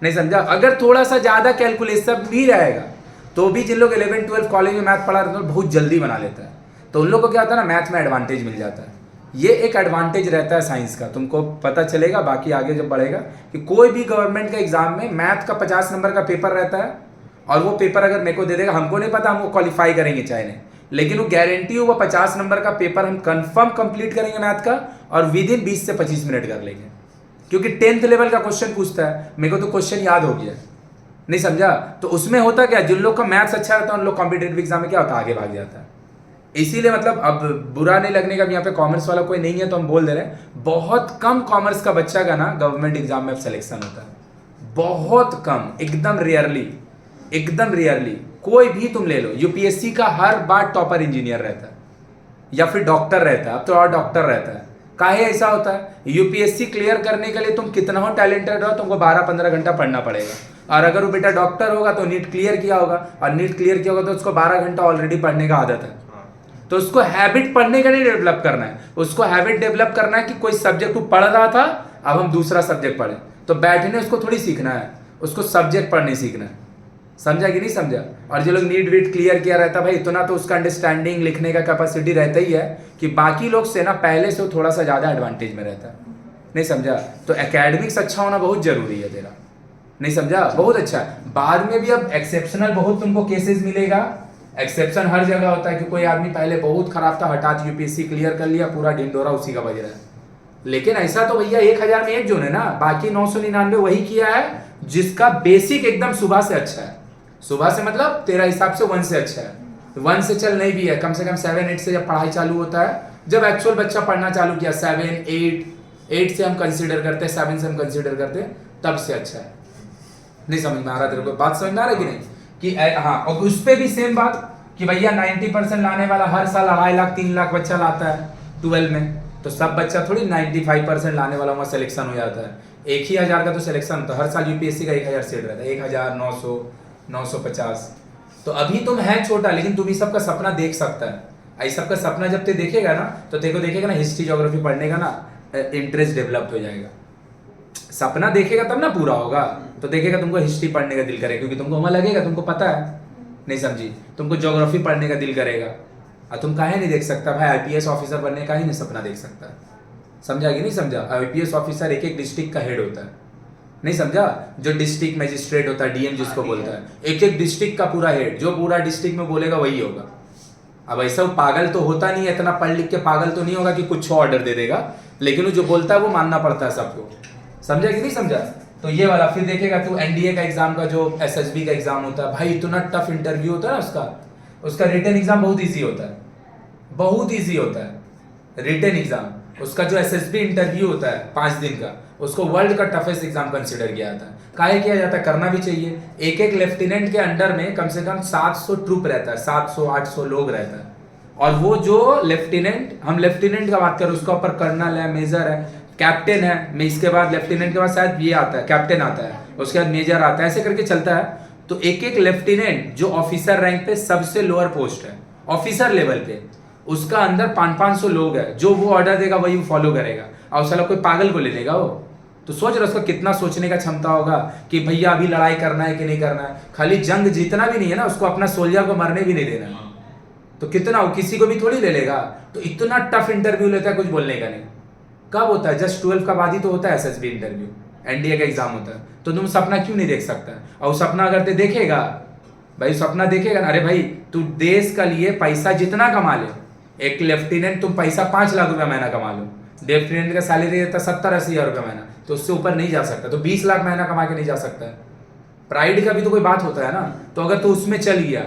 नहीं समझा। अगर थोड़ा सा ज्यादा कैलकुलेशन भी रहेगा तो भी जिन लोग 11 12 कॉलेज में मैथ पढ़ा रहता है बहुत जल्दी बना लेता है, तो उन लोग को क्या होता है ना, मैथ में एडवांटेज मिल जाता है। ये एक एडवांटेज रहता है साइंस का, तुमको पता चलेगा बाकी आगे जब बढ़ेगा कि कोई भी गवर्नमेंट का एग्जाम में मैथ का 50 नंबर का पेपर रहता है, और वो पेपर अगर मेरे को दे देगा, हमको नहीं पता हम वो क्वालिफाई करेंगे चाहे नहीं, लेकिन वो गारंटी हो वो 50 नंबर का पेपर हम कंफर्म कंप्लीट करेंगे मैथ का, और विद इन 20 से 25 मिनट कर लेंगे, क्योंकि 10th लेवल का क्वेश्चन पूछता है, मेरे को तो क्वेश्चन याद हो गया। नहीं समझा। तो उसमें होता क्या, जिन लोग का मैथ्स अच्छा रहता है उन लोग कॉम्पिटेटिव एग्जाम में क्या होता है, आगे भाग जाता है। इसीलिए मतलब अब बुरा नहीं लगने का, यहाँ पे कॉमर्स वाला कोई नहीं है तो हम बोल दे रहे हैं, बहुत कम कॉमर्स का बच्चा का ना गवर्नमेंट एग्जाम में सिलेक्शन होता है, बहुत कम, एकदम रियरली। कोई भी तुम ले लो, यूपीएससी का हर बार टॉपर इंजीनियर रहता है या फिर डॉक्टर रहता है, अब तो और डॉक्टर रहता है। काहे ऐसा होता है, यूपीएससी क्लियर करने के लिए तुम कितना हो टैलेंटेड हो, तुमको 12-15 घंटा पढ़ना पड़ेगा, और अगर वो बेटा डॉक्टर होगा तो नीट क्लियर किया होगा, और नीट क्लियर किया होगा तो उसको 12 घंटा ऑलरेडी पढ़ने का आदत है। तो उसको हैबिट पढ़ने का नहीं डेवलप करना है, उसको हैबिट डेवलप करना है कि कोई सब्जेक्ट वो पढ़ रहा था अब हम दूसरा सब्जेक्ट पढ़े, तो बैठने उसको थोड़ी सीखना है, उसको सब्जेक्ट पढ़ने सीखना है। समझा कि नहीं समझा। और जो लोग नीट वीट क्लियर किया रहता भाई, इतना तो उसका अंडरस्टैंडिंग लिखने का कैपेसिटी रहता ही है कि बाकी लोग से ना पहले से थोड़ा सा ज़्यादा एडवांटेज में रहता है। नहीं समझा। तो एकेडमिक्स अच्छा होना बहुत जरूरी है तेरा। नहीं समझा, बहुत अच्छा है। बाद में भी अब एक्सेप्शनल बहुत तुमको केसेस मिलेगा, एक्सेप्शन हर जगह होता है कि कोई आदमी पहले बहुत खराब था, हठात यूपीएससी क्लियर कर लिया, पूरा ढिंडोरा उसी का बज रहा है। लेकिन ऐसा तो भैया 1000 में एक जोन है ना, बाकी 999 वही किया है जिसका बेसिक एकदम सुबह से अच्छा है। सुबह से मतलब तेरा हिसाब से 1 से अच्छा है, 1 से चल नहीं भी है, कम से कम 7-8 से जब पढ़ाई चालू होता है, जब एक्चुअल बच्चा पढ़ना चालू किया 7-8 से हम कंसीडर करते हैं, 7 से हम कंसीडर करते हैं, तब से अच्छा है। नहीं समझ में आ रहा तेरे को, बात समझ में आ रहा है कि नहीं कि हाँ। और उस पे भी सेम बात कि भैया 90% लाने वाला हर साल 2.5 लाख 3 लाख बच्चा लाता है, 12 में, तो सब बच्चा थोड़ी 95% लाने वाला वहाँ सिलेक्शन हो जाता है। 1,000 का तो सिलेक्शन होता है हर साल, यूपीएससी का 1,000 सीट रहता है, 1,900 950। तो अभी तुम है छोटा, लेकिन तुम इस सब का सपना देख सकता है। इस सब का सपना जब ते देखेगा ना, तो तेरे को देखेगा ना हिस्ट्री ज्योग्राफी पढ़ने का ना इंटरेस्ट डेवलप हो जाएगा। सपना देखेगा तब ना पूरा होगा, तो देखेगा तुमको हिस्ट्री पढ़ने का दिल करेगा, क्योंकि तुमको वहाँ लगेगा, तुमको पता है, नहीं समझी, तुमको ज्योग्राफी पढ़ने का दिल करेगा। और तुम काहे नहीं देख सकता भाई, आईपीएस ऑफिसर बनने का ही नहीं सपना देख सकता, समझा कि नहीं समझा? आईपीएस ऑफिसर एक एक डिस्ट्रिक्ट का हेड होता है, नहीं समझा? जो डिस्ट्रिक्ट मजिस्ट्रेट होता है, डीएम जिसको बोलता है, एक एक डिस्ट्रिक्ट का पूरा हेड, जो पूरा डिस्ट्रिक्ट में बोलेगा वही होगा। अब ऐसा पागल तो होता नहीं है, इतना पढ़ लिख के पागल तो नहीं होगा कि कुछ ऑर्डर दे देगा, लेकिन वो जो बोलता है वो मानना पड़ता है सबको, समझा कि नहीं समझा? तो ये वाला फिर देखेगा तू एनडीए का एग्जाम का, जो एसएसबी का एग्जाम होता है भाई, इतना टफ इंटरव्यू होता है उसका रिटन एग्जाम बहुत ईजी होता है, बहुत ईजी होता है रिटन एग्जाम। उसका जो एसएसबी इंटरव्यू होता है 5 दिन का, उसको वर्ल्ड का टफेस्ट एग्जाम कंसिडर किया जाता है। काहे किया जाता है? करना भी चाहिए। एक एक लेफ्टिनेंट के अंडर में कम से कम 700 ट्रूप रहता है, 700-800 लोग रहता है। और वो जो लेफ्टिनेंट, हम लेफ्टिनेंट का बात करें, उसका ऊपर कर्नल है, मेजर है, कैप्टन है, मैं इसके बाद लेफ्टिनेंट के बाद शायद ये आता है, कैप्टन आता है, उसके बाद मेजर आता है, ऐसे करके चलता है। तो एक एक लेफ्टिनेंट जो ऑफिसर रैंक पे सबसे लोअर पोस्ट है, ऑफिसर लेवल पे, उसका अंदर 500-500 लोग है, जो वो ऑर्डर देगा वही वो फॉलो करेगा। और साला कोई पागल को ले लेगा वो? तो सोच रहा उसका कितना सोचने का क्षमता होगा कि भैया अभी लड़ाई करना है कि नहीं करना है। खाली जंग जीतना भी नहीं है ना, उसको अपना सोल्जर को मरने भी नहीं देना है, तो कितना वो किसी को भी थोड़ी ले लेगा। तो इतना टफ इंटरव्यू लेता है, कुछ बोलने का नहीं। कब होता है? जस्ट 12 का बाद ही तो होता है एसएसबी इंटरव्यू, एनडीए का एग्जाम होता है। तो तुम सपना क्यों नहीं देख सकता? और सपना अगर ते देखेगा भाई, सपना देखेगा ना, अरे भाई तू देश का लिए पैसा जितना कमा ले, एक लेफ्टिनेंट तुम पैसा 5 लाख रुपया महीना कमा लो, लेफ्टिनेंट का सैलरी देता 70-80 हज़ार रुपया महीना, तो उससे ऊपर नहीं जा सकता। तो 20 लाख महीना कमा के नहीं जा सकता है। प्राइड का भी तो कोई बात होता है ना। तो अगर तू उसमें चल गया,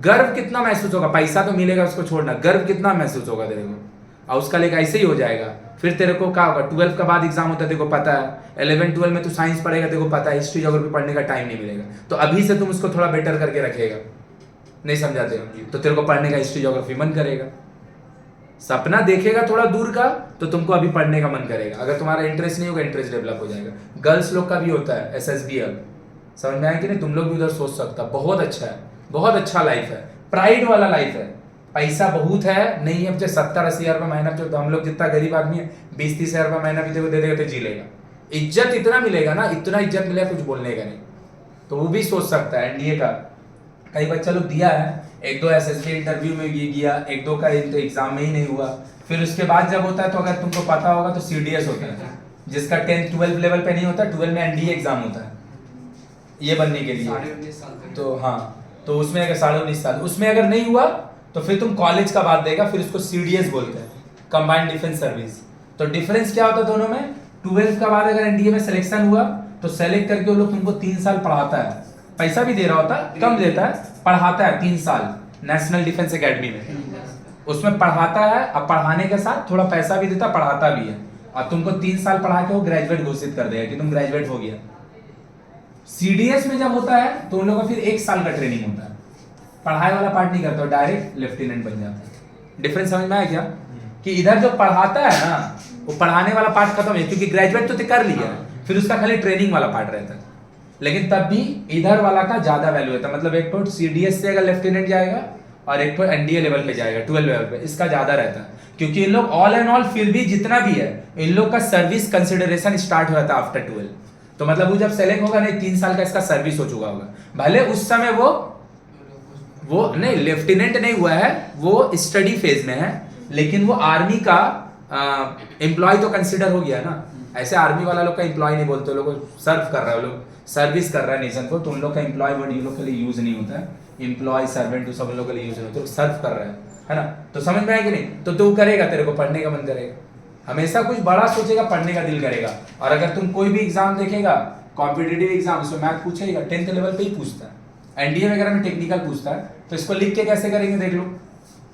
गर्व कितना महसूस होगा? पैसा तो मिलेगा, उसको छोड़ना, गर्व कितना महसूस होगा तेरे को? और उसका लेकर ऐसे ही हो जाएगा। फिर तेरे को क्या होगा? 12 का बाद एग्जाम होता है, तेरे को पता है, 11-12 में तू साइंस पढ़ेगा, तेरे को पता है हिस्ट्री ज्योग्राफी पढ़ने का टाइम नहीं मिलेगा। तो अभी से तुम उसको थोड़ा बेटर करके रखेगा, नहीं समझाते? तो तेरे को पढ़ने का हिस्ट्री ज्योग्राफी मन करेगा। सपना देखेगा थोड़ा दूर का, तो तुमको अभी पढ़ने का मन करेगा। अगर तुम्हारा इंटरेस्ट नहीं होगा, इंटरेस्ट डेवलप हो जाएगा। गर्ल्स लोग का भी होता है एसएसबी, अब समझ में आया कि नहीं? तुम लोग भी उधर सोच सकता, बहुत अच्छा है, बहुत अच्छा लाइफ है, प्राइड वाला लाइफ है। पैसा बहुत है नहीं है, 70-80 हज़ार रुपये महीना, जो हम लोग जितना गरीब आदमी है 20-30 हज़ार रुपये महीना भी तेरे को दे देगा तो जी लेगा। इज्जत इतना मिलेगा ना, इतना इज्जत मिलेगा, कुछ बोलने का नहीं। तो वो भी सोच सकता है एनडीए का। कई बच्चा लोग दिया है, 1-2 एसएसबी इंटरव्यू में ये गया, 1-2 का एग्जाम में ही नहीं हुआ। फिर उसके बाद जब होता है, तो अगर तुमको पता होगा तो सीडीएस होता है, जिसका 10-12 लेवल पे नहीं होता, 12 में एनडीए एग्जाम होता है ये बनने के लिए। तो हाँ, तो उसमें अगर 19.5 साल, उसमें अगर नहीं हुआ तो फिर तुम कॉलेज का बात देगा, फिर उसको सीडीएस बोलते हैं, कंबाइंड डिफेंस सर्विस। तो डिफरेंस क्या होता है दोनों में? 12 का बाद अगर एनडीए में सिलेक्शन हुआ तो सेलेक्ट करके वो लोग तुमको 3 साल पढ़ाता है, पैसा भी दे रहा होता है, कम देता है, पढ़ाता है 3 साल नेशनल डिफेंस एकेडमी में, उसमें पढ़ाता है। अब पढ़ाने के साथ थोड़ा पैसा भी देता, पढ़ाता भी है, और तुमको 3 साल पढ़ा के वो ग्रेजुएट घोषित कर देगा कि तुम ग्रेजुएट हो गया। सीडीएस में जब होता है तो उन लोगों का फिर 1 साल का ट्रेनिंग होता है, पढ़ाई वाला पार्ट नहीं करता, डायरेक्ट लेफ्टिनेंट बन जाता है। डिफरेंस समझ में आया क्या? कि इधर जो पढ़ाता है ना, वो पढ़ाने वाला पार्ट खत्म है, क्योंकि ग्रेजुएट तो कर लिया, फिर उसका खाली ट्रेनिंग वाला पार्ट रहता है। लेकिन तब भी इधर वाला का ज्यादा वैल्यू होता है, मतलब एक तो सीडीएस से अगर लेफ्टिनेंट जाएगा और एक तो एनडीए लेवल पे जाएगा, 12 लेवल पे, इसका ज्यादा रहता है। क्योंकि इन लोग ऑल एंड ऑल फिर भी जितना भी है, इन लोग का सर्विस कंसिडरेशन स्टार्ट हो जाता है आफ्टर 12। तो मतलब वो जब सेलेक्ट होगा नहीं, 3 साल का इसका सर्विस हो चुका होगा। भले उस समय वो नहीं लेफ्टिनेंट नहीं हुआ है, वो स्टडी फेज में है, लेकिन वो आर्मी का एम्प्लॉय तो कंसिडर हो गया ना। ऐसे आर्मी वाला लोग का एम्प्लॉय नहीं बोलते, लोग सर्व कर रहा है, लोग सर्विस कर रहा है नेशन को, तो उन लोग का एम्प्लॉय वर्ड ये लोग के लिए यूज नहीं होता है। एम्प्लॉय, सर्वेंट, सब लोग के लिए यूज होता है, तो सर्व कर रहा है ना। तो समझ में आया कि नहीं? तो तू करेगा, तेरे को पढ़ने का मन करेगा, हमेशा कुछ बड़ा सोचेगा, पढ़ने का दिल करेगा। और अगर तुम कोई भी एग्जाम देखेगा, कॉम्पिटिटिव एग्जाम, उसमें मैथ पूछेगा, 10th लेवल पे ही पूछता है, एनडीए वगैरह में टेक्निकल पूछता है। तो इसको लिख के कैसे करेंगे देख लो,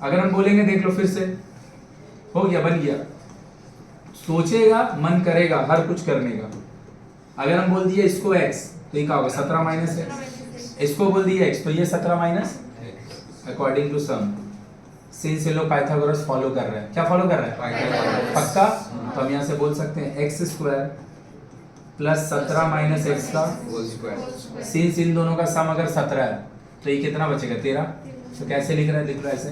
अगर हम बोलेंगे देख लो, फिर से हो गया, बन गया। सोचेगा, मन करेगा हर कुछ करने का। अगर हम बोल दिए इसको x, तो ये क्या होगा? 17 माइनस x। इसको बोल दिए x, तो ये 17 minus, according to sum since ये लोग पाइथागोरस फॉलो कर रहे हैं, क्या फॉलो कर रहे हैं पक्का, तो हम यहाँ से बोल सकते हैं x square plus 17 minus x का सिंस इन दोनों का सम अगर 17 है तो ये कितना बचेगा 13। तो कैसे लिख रहे हैं, लिख लो ऐसे,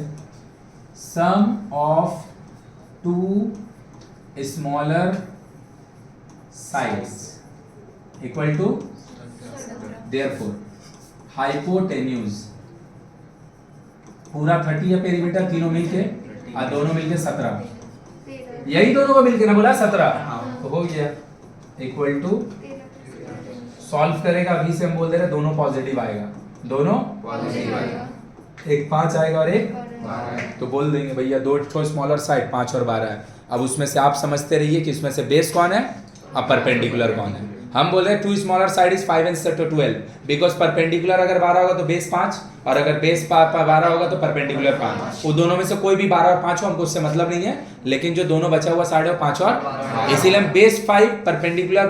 sum of two smaller sides equal to therefore hypotenuse पूरा 30 है पेरीमीटर, तीनों मिलके और दोनों मिलके 17, यही दोनों को मिलके ना बोला 17, तो हो गया इक्वल टू, सॉल्व करेगा अभी से हम बोल दे रहे दोनों पॉजिटिव आएगा, दोनों पॉजिटिव आएगा, एक 5 आएगा और एक 12, तो बोल देंगे भैया दो तो स्मॉलर साइड 5 और 12 है। अब उसमें से आप समझते रहिए कि इसमें से बेस कौन है और परपेंडिकुलर कौन है। हम बोल रहे हैं two smaller side is 5 and 12 because perpendicular अगर 12 होगा तो बेस 5 और अगर बेस 12 होगा तो परपेंडिकुलर 5, वो दोनों में से कोई भी 12 और 5 हो हमको उससे मतलब नहीं है, लेकिन जो दोनों बचा हुआ साइड है 5 और, इसीलिए हम बेस 5 परपेंडिकुलर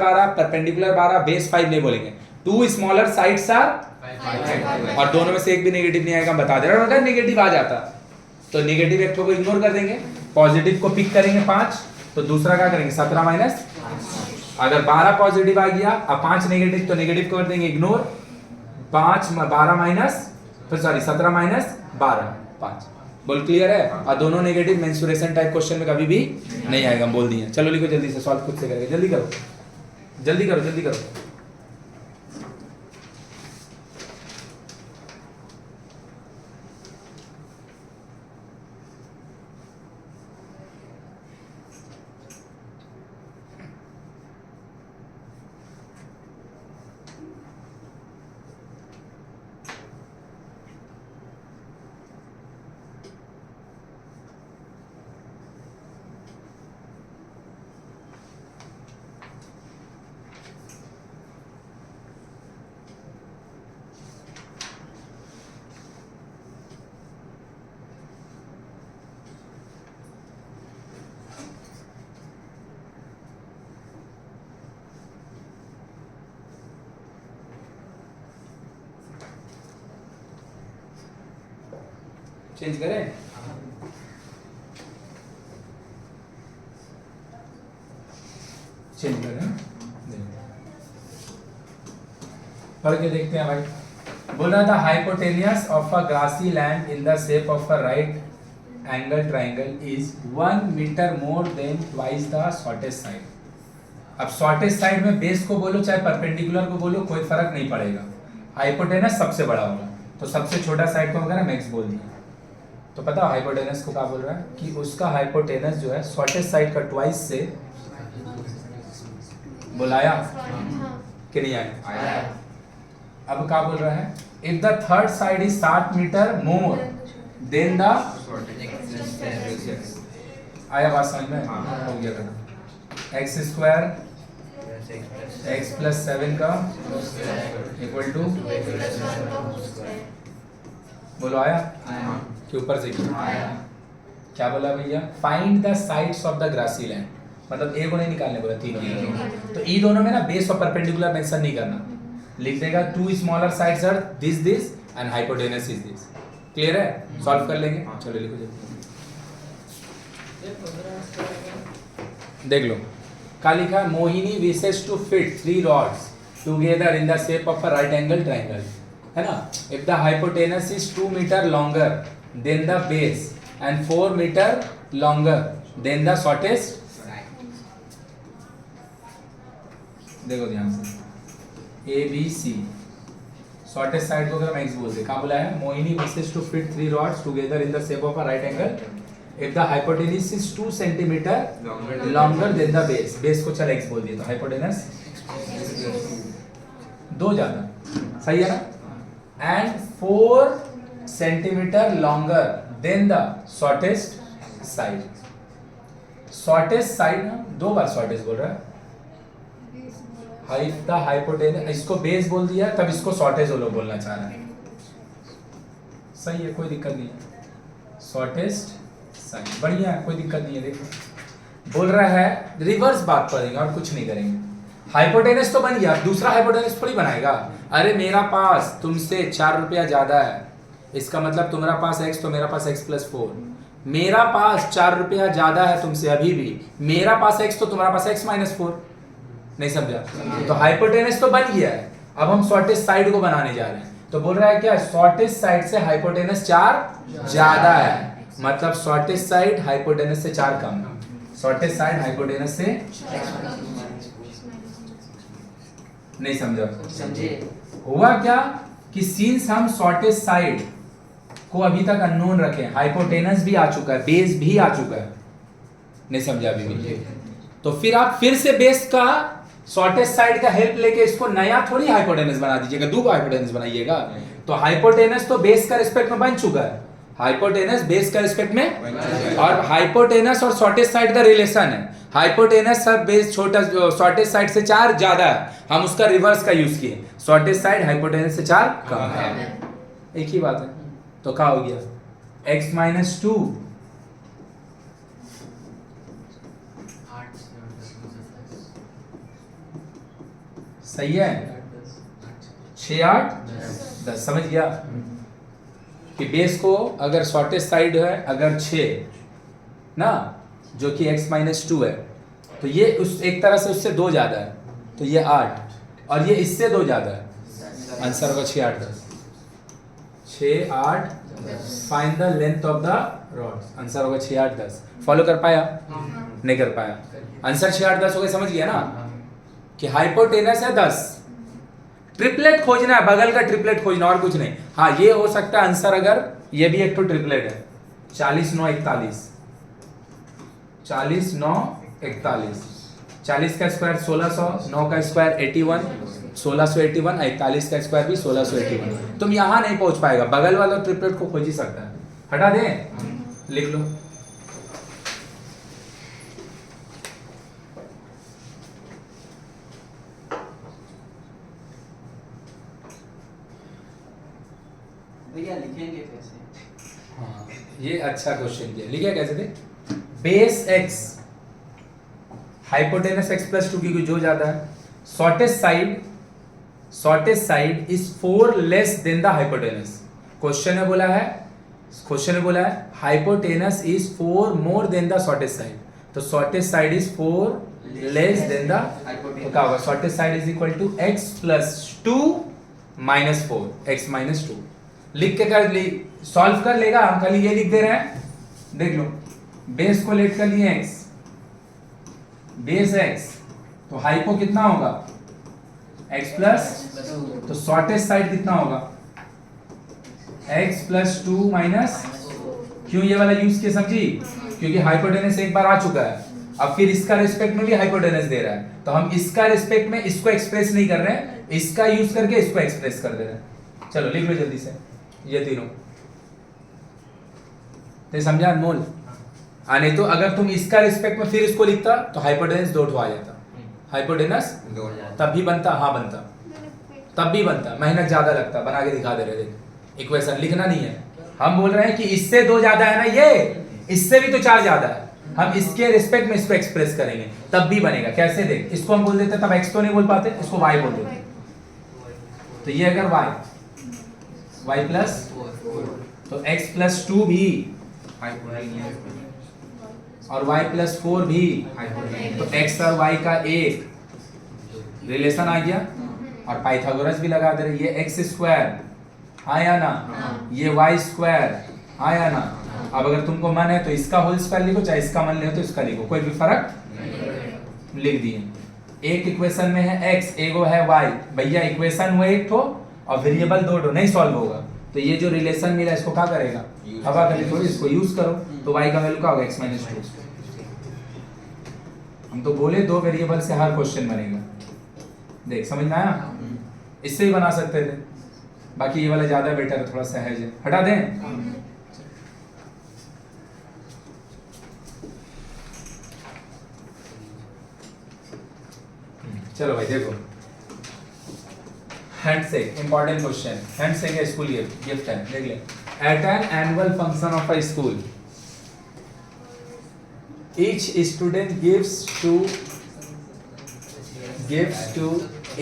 12 बेस 5 नहीं बोलेंगे, टू स्मॉलर साइड्स आर, और दोनों में से एक भी नेगेटिव नहीं आएगा, हम बता दे रहे हैं। अगर नेगेटिव आ जाता तो नेगेटिव वेक्टर को इग्नोर कर देंगे, पॉजिटिव को पिक करेंगे 5, तो दूसरा क्या करेंगे 17 माइनस, अगर 12 पॉजिटिव आ गया और 5 नेगेटिव तो नेगेटिव को कर देंगे इग्नोर, 12 माइनस फिर सॉरी 17 माइनस 12 5, बोल क्लियर है। और दोनों नेगेटिव मेंसुरेशन टाइप क्वेश्चन में कभी भी नहीं आएगा, हम बोल दिए। चलो लिखो जल्दी से, सॉल्व खुद से करेंगे, जल्दी करो जल्दी करो जल्दी करो। चेंज करें, चेंज करें, पढ़ के देखते हैं भाई। बोल रहा था hypotenuse of a grassy land in the shape of a right angle triangle is 1 metre more than twice the shortest side. अब शॉर्टेस्ट साइड में बेस को बोलो चाहे परपेंडिकुलर को बोलो कोई फर्क नहीं पड़ेगा, हाइपोटेनस सबसे बड़ा होगा, तो सबसे छोटा साइड को वगैरह मैक्स बोल दिया। तो पता है हाइपोटेनस को क्या बोल रहा है कि उसका हाइपोटेनस जो है शॉर्टेस्ट साइड का ट्वाइस से बुलाया कि नहीं आया। अब क्या बोल रहा है, if the third side is 60 metre more than the, आया बात समझ में, हो गया करना, एक्स स्क्वायर एक्स प्लस 7 का इक्वल टू, बोलो आया के ऊपर से क्या बोला भैया, find the sides of the grassy land, मतलब ए को नहीं निकालने बोला, तीनों, तो ई दोनों में ना बेस और परपेंडिकुलर मेंशन नहीं करना, लिख देगा two smaller sides are this this and hypotenuse is this. Clear है, सॉल्व कर लेंगे। चलो लिखो देख लो क्या लिखा, Mohini wishes to fit 3 rods together in the shape of a right angle triangle, है ना। If the hypotenuse is 2 metre longer than the base and 4 metre longer than the shortest, देखो ध्यान से, A B C, shortest side को अगर मैं x बोल दे, कहाँ बोला है, Mohini wishes to fit 3 rods together in the shape of a right angle if the hypotenuse is 2 centimetre longer than the base, base को चल एक्स बोल दिया तो हाइपोटेनस 2 ज्यादा, सही है ना, and 4 centimetre longer than the shortest side. Shortest side ना 2 बार शॉर्टेस्ट बोल रहा है, हाइट द हाइपोटेनस, इसको बेस बोल दिया तब इसको शॉर्टेज लोग बोलना चाह रहे हैं, सही है, कोई दिक्कत नहीं है, शॉर्टेस्ट साइड बढ़िया है, कोई दिक्कत नहीं है। देखो बोल रहा है रिवर्स बात करेंगे और कुछ नहीं करेंगे, हाइपोटेनस तो बन गया, दूसरा हाइपोटेनस थोड़ी बनाएगा। अरे मेरा पास तुमसे 4 रुपया ज्यादा है, इसका मतलब तुम्हारा पास x तो मेरा पास x + 4, मेरा पास 4 रुपया ज्यादा है तुमसे अभी भी, मेरा पास x तो तुम्हारा पास x माइनस 4, नहीं समझा? तो हाइपोटेनस तो बन गया है, अब हम शॉर्टेस्ट साइड को बनाने जा रहे हैं। तो बोल रहा है क्या, शॉर्टेस्ट साइड से हाइपोटेनस 4 ज्यादा है, मतलब शॉर्टेस्ट साइड हाइपोटेनस से 4 कम है। शॉर्टेस्ट साइड हाइपोटेनस से, नहीं समझा? हुआ क्या कि सिंस हम शॉर्टेस्ट साइड को अभी तक अननोन रखे, हाइपोटेनस भी आ चुका है, बेस भी आ चुका है, नहीं समझा अभी भी? तो फिर आप फिर से बेस का शॉर्टेस्ट साइड का हेल्प लेके इसको नया थोड़ी हाइपोटेनस बना दीजिएगा, दो हाइपोटेनस बनाइएगा। तो हाइपोटेनस तो बेस का रिस्पेक्ट में बन चुका है, हाइपोटेनस बेस का रिस्पेक्ट में, और हाइपोटेनस और शॉर्टेस्ट साइड का रिलेशन है, हाइपोटेनस सब बेस छोटा शॉर्टेस्ट साइड से 4 ज्यादा है, हम उसका रिवर्स का यूज किए, शॉर्टेस्ट साइड हाइपोटेनस से 4 कम है, एक ही बात है। तो क्या हो गया, x माइनस 2 सही है, 6 8 10, समझ गया कि बेस को अगर शॉर्टेस्ट साइड है अगर 6 ना, जो कि x माइनस 2 है, तो ये उस एक तरह से उससे 2 ज्यादा है, तो ये 8, और ये इससे 2 ज्यादा है, आंसर होगा 6 8 10, 6 8 find the length of the rod, answer होगा 6 8 10। फॉलो कर पाया? नहीं कर पाया, आंसर 6 8 10 हो गया, समझ गया ना कि हाइपोटेनस है 10, ट्रिपलेट खोजना है, बगल का ट्रिपलेट खोजना और कुछ नहीं। हाँ ये हो सकता है आंसर, अगर ये भी एक तो ट्रिपलेट है, 40 9 41, 40 9 41, 40 का स्क्वायर 1600, 9 का स्क्वायर 81, 1681, 41 का स्क्वायर भी 1681। तुम यहां नहीं पहुंच पाएगा, बगल वाला ट्रिपलेट को खोज ही सकता है, हटा दें, लिख लो। भैया लिखेंगे कैसे? हाँ ये अच्छा क्वेश्चन किया, लिखिए कैसे थे, base x hypotenuse x plus 2 की जो ज्यादा है, shortest side is 4 less than the hypotenuse. Question में बोला है hypotenuse is 4 more than the shortest side, तो shortest side is 4 less than the, तो क्या होगा, shortest side is equal to x plus 2 minus 4, x minus 2। लिख के कर ली, सॉल्व कर लेगा, हम खाली ये लिख दे रहे हैं, देख लो, बेस को लेट कर लिए x, बेस x, तो हाइपो कितना होगा x प्लस, तो शॉर्टेस्ट साइड कितना होगा x प्लस 2 माइनस, क्यों ये वाला यूज किया समझी, क्योंकि हाइपोटेनस एक बार आ चुका है, अब फिर इसका रिस्पेक्ट में भी हाइपोटेनस दे रहा है, तो हम इसका रिस्पेक्ट में इसको एक्सप्रेस नहीं कर रहे हैं, इसका यूज करके इसको एक्सप्रेस कर दे रहे हैं। चलो लिख लो जल्दी से ये तीनों, तो समझा अनमोल? नहीं तो अगर तुम इसका रिस्पेक्ट में फिर इसको लिखता तो हाइपोटेनस 2 आ जाता, हाइपोटेनस तब भी बनता, हाँ बनता, तब भी बनता, मेहनत ज्यादा लगता, बना के दिखा दे रहे, देख इक्वेशन लिखना नहीं है, हम बोल रहे हैं कि इससे 2 ज्यादा है ना, ये इससे भी तो 4 ज्यादा है, हम इसके रिस्पेक्ट में इसको एक्सप्रेस करेंगे तब भी बनेगा। कैसे देख, इसको हम बोल देते तब x तो नहीं बोल पाते, इसको y बोल देते, तो ये अगर y प्लस, तो x प्लस 2 भी और y प्लस 4 भी, तो x और y का एक रिलेशन आ गया, और पाइथागोरस भी लगा दे रहे, ये x स्क्वायर आया ना, ये y स्क्वायर आया ना। अब अगर तुमको मन है तो इसका होल स्क्वायर लिखो, चाहे इसका मन ले तो इसका लिखो, कोई भी फर्क लिख दिए। एक इक्वेशन में है x, एगो है y, भैया इक्वेशन हुआ एक ठो और वेरिएबल 2 नहीं सॉल्व होगा, तो ये जो रिलेशन मिला इसको क्या करेगा, हवा कर थोड़ी, इसको यूज करो, तो y का वैल्यू क्या होगा x माइनस 2। हम तो बोले 2 वेरिएबल से हर क्वेश्चन बनेगा, देख समझ में आया, इससे ही बना सकते थे, बाकी ये वाला ज्यादा बेटर है, थोड़ा सहज है, हटा दें। चलो भाई देखो, हैंडशेक इंपॉर्टेंट क्वेश्चन, हैंडशेक है स्कूल गिफ्ट है, देख ले। At an annual function of a school each student gives to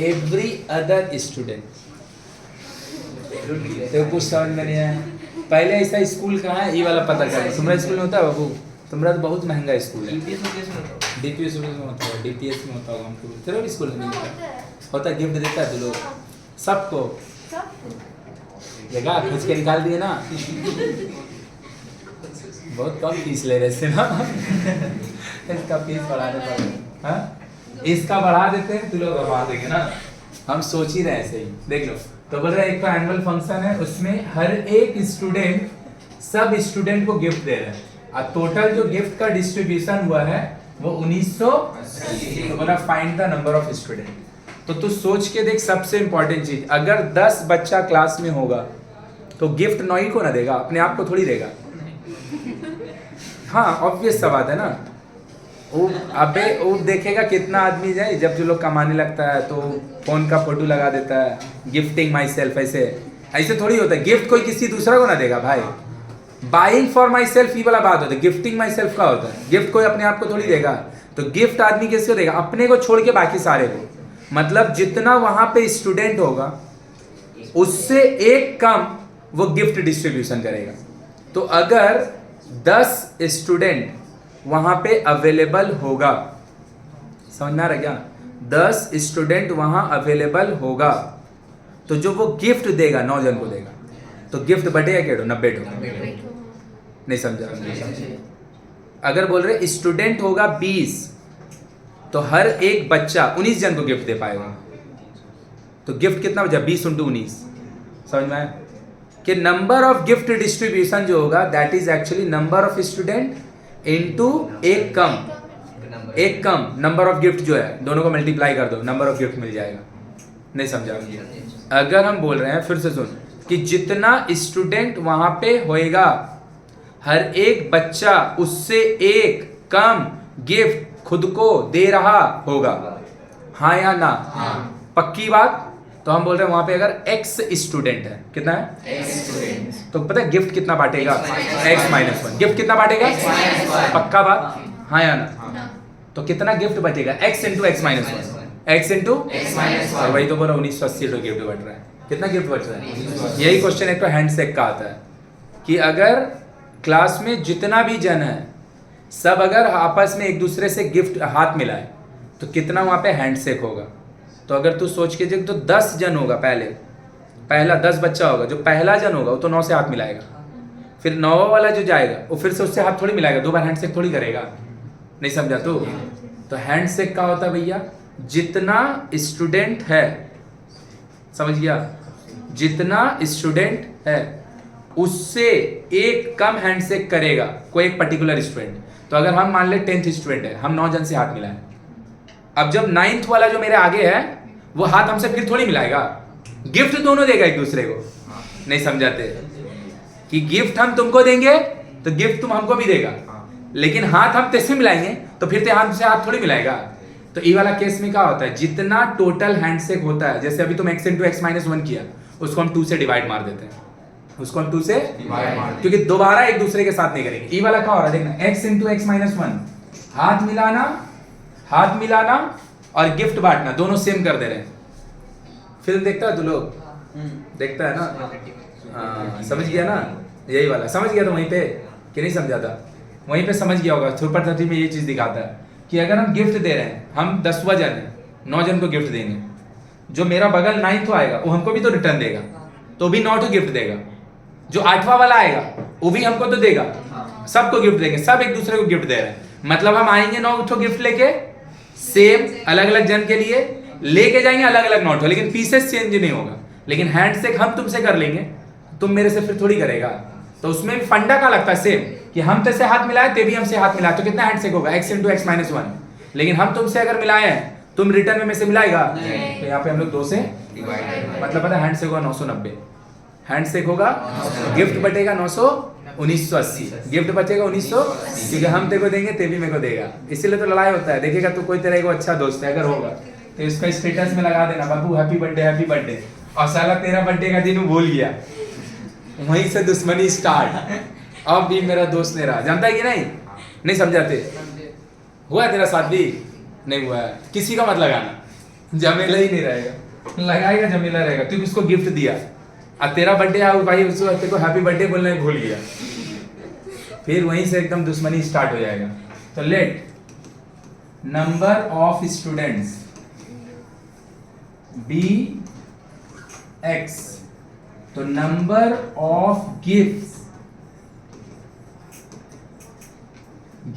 every other student। तो कुछ समझ में नहीं आया, पहले ऐसा स्कूल कहाँ है ये वाला पता कर। तुम्हारा स्कूल में होता है बाबू? तुम्हारा तो बहुत महंगा स्कूल है। डीपीएस में होता है, डीपीएस में होता होगा हमको। तेरा भी स्कूल में नहीं होता? गिफ्ट देता है तो लोग सबको जगह खींच के निकाल दिए ना। बहुत कम फीस ले रहे थे ना। इसका फीस बढ़ा देते हैं, हाँ इसका बढ़ा देते हैं तो लोग बढ़ा देंगे ना। हम सोच ही रहे ऐसे ही। देख लो तो बोल रहे हैं एक तो एनुअल फंक्शन है, उसमें हर एक स्टूडेंट सब स्टूडेंट को गिफ्ट दे रहे हैं और टोटल जो गिफ्ट का डिस्ट्रीब्यूशन हुआ है वो 1980। तो बोला find the number of student. तो तू सोच के देख, सबसे इंपॉर्टेंट चीज, अगर 10 बच्चा क्लास में होगा तो गिफ्ट 9 ही को ना देगा, अपने आप को थोड़ी देगा। हाँ ऑब्वियस सा बात है ना। वो देखेगा कितना आदमी जाए, जब जो लोग कमाने लगता है तो फोन का फोटो लगा देता है, गिफ्टिंग माई सेल्फ। ऐसे थोड़ी होता है। गिफ्ट कोई किसी दूसरा को ना देगा भाई। बाइंग फॉर माई सेल्फ ये वाला बात होता है, गिफ्टिंग माई सेल्फ का होता है। गिफ्ट कोई अपने आप को थोड़ी देगा। तो गिफ्ट आदमी किसको देगा? अपने को छोड़ के बाकी सारे को। मतलब जितना वहां पे स्टूडेंट होगा उससे एक कम वो गिफ्ट डिस्ट्रीब्यूशन करेगा। तो अगर 10 स्टूडेंट वहां पे अवेलेबल होगा, समझ में आ रहा क्या? 10 स्टूडेंट वहां अवेलेबल होगा तो जो वो गिफ्ट देगा 9 जन को देगा। तो गिफ्ट बटेगा क्या? 90 नहीं समझा? अगर बोल रहे स्टूडेंट होगा 20 तो हर एक बच्चा 19 जन को गिफ्ट दे पाएगा। तो गिफ्ट कितना बचा? 20 × 19। समझ में आया कि नंबर ऑफ गिफ्ट डिस्ट्रीब्यूशन जो होगा that is actually number of student into एक कम नंबर ऑफ गिफ्ट जो है, दोनों को मल्टीप्लाई कर दो, नंबर ऑफ गिफ्ट मिल जाएगा। नहीं समझा? अगर हम बोल रहे हैं, फिर से सुन, कि जितना स्टूडेंट वहां पे होएगा हर एक बच्चा उससे एक कम गिफ्ट खुद को दे रहा होगा, हाँ या ना? पक्की बात। तो हम बोल रहे हैं वहां पे अगर x स्टूडेंट है, कितना है? x स्टूडेंट, तो पता है गिफ्ट कितना बांटेगा? x - 1। गिफ्ट कितना बांटेगा? पक्का बात, हाँ या ना? तो कितना गिफ्ट बचेगा? x × x - 1। x × x - 1। वही तो बोला 1980 तो गिफ्ट बच रहा है। कितना गिफ्ट बच रहा है? यही क्वेश्चन एक तो हैंडशेक का आता है कि अगर क्लास में जितना भी जन है सब अगर आपस में एक दूसरे से गिफ्ट हाथ मिलाए तो कितना वहां पे हैंडशेक होगा। तो अगर तू सोच के देख तो 10 जन होगा, पहला 10 बच्चा होगा, जो पहला जन होगा वो तो 9 से हाथ मिलाएगा, फिर 9वां वाला जो जाएगा वो फिर से उससे हाथ थोड़ी मिलाएगा, 2 बार हैंडशेक थोड़ी करेगा। नहीं समझा तू? तो हैंडशेक का होता है भैया जितना स्टूडेंट है, समझ गया? जितना स्टूडेंट है उससे एक कम हैंडशेक करेगा कोई एक पर्टिकुलर स्टूडेंट। तो अगर हम मान ले 10th स्टूडेंट है, हम 9 जन से हाथ मिलाएं, अब जब 9th वाला जो मेरे आगे है वो हाथ हमसे फिर थोड़ी मिलाएगा, गिफ्ट दोनों देगा एक दूसरे को। नहीं समझाते कि गिफ्ट हम तुमको देंगे तो गिफ्ट तुम हमको भी देगा, लेकिन हाथ हम तेरे से मिलाएंगे तो फिर तेरे हाथ से हाथ थोड़ी मिलाएगा। तो ये वाला केस में क्या होता है, जितना टोटल हैंडशेक होता है, जैसे अभी तुम x × x - 1 किया, उसको हम 2 से डिवाइड मार देते हैं, उसको हम 2 से डिवाइड, क्योंकि दोबारा एक दूसरे के साथ नहीं करेंगे। ये वाला क्या हो रहा है देखना, x × x - 1, हाथ मिलाना और गिफ्ट बांटना दोनों सेम कर दे रहे हैं। फिल्म देखता है तू लोग? देखता है ना? हाँ समझ गया ना? यही वाला समझ गया तो वहीं पे कि नहीं समझा था? वहीं पे समझ गया होगा। सुपर 30 में ये चीज दिखाता है कि अगर हम गिफ्ट दे रहे हैं, हम 10वां जन है, 9 जन को गिफ्ट देंगे, जो मेरा बगल 9th आएगा वो हमको भी तो रिटर्न देगा, तो भी 9 गिफ्ट देगा। जो 8वां वाला आएगा वो भी हमको तो देगा, सबको गिफ्ट देंगे, सब एक दूसरे को गिफ्ट दे रहे हैं। मतलब हम आएंगे 9 गिफ्ट लेके, सेम अलग अलग जन के लिए लेके जाएंगे अलग अलग 9, लेकिन पीसेस चेंज नहीं होगा। लेकिन हैंडशेक हम तुमसे कर लेंगे, तुम मेरे से फिर थोड़ी करेगा। तो उसमें फंडा का लगता है सेम कि हम तेरे से हाथ मिलाए, ते भी हमसे हाथ मिलाए, तो कितना हैंडशेक होगा? x × x - 1। लेकिन हम तुमसे अगर मिलाए हैं, तुम रिटर्न में मेरे से मिलाएगा, तो यहाँ पे हम लोग 2 से डिवाइड, मतलब पता है हैंडशेक होगा 990, हैंडशेक होगा, गिफ्ट बटेगा 1980, गिफ्ट बचेगा 1900, क्योंकि हम तेरे को देंगे, ते भी मेरे को देगा। इसीलिए तो लड़ाई होता है। देखेगा तो कोई तेरा को अच्छा दोस्त है, अगर होगा तो इसका स्टेटस में लगा देना, बाबू हैप्पी बर्थडे, और साला तेरा बर्थडे का दिन वो भूल गया, वहीं से दुश्मनी स्टार्ट। अब भी मेरा दोस्त नहीं रहा, जानता है कि नहीं? नहीं समझाते? हुआ तेरा साथ भी नहीं हुआ है, किसी का मत लगाना, झमेला ही नहीं रहेगा, लगाएगा झमेला रहेगा। तू इसको गिफ्ट दिया, अब तेरा बर्थडे आया भाई, उसको तेरे को हैप्पी बर्थडे बोलना ही भूल गया, फिर वहीं से एकदम दुश्मनी स्टार्ट हो जाएगा। तो let number of students be X, तो number of gifts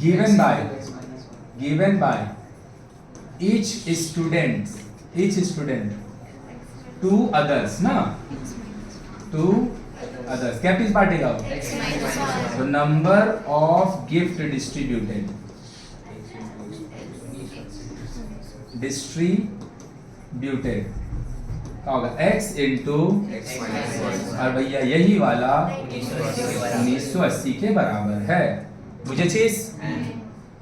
given by each student to others ना, to others क्या किस बांटेगा वो? तो नंबर ऑफ गिफ्ट डिस्ट्रीब्यूटेड क्या होगा? x इंटू, और भैया यही वाला 1980 के बराबर है। बुझे चीज?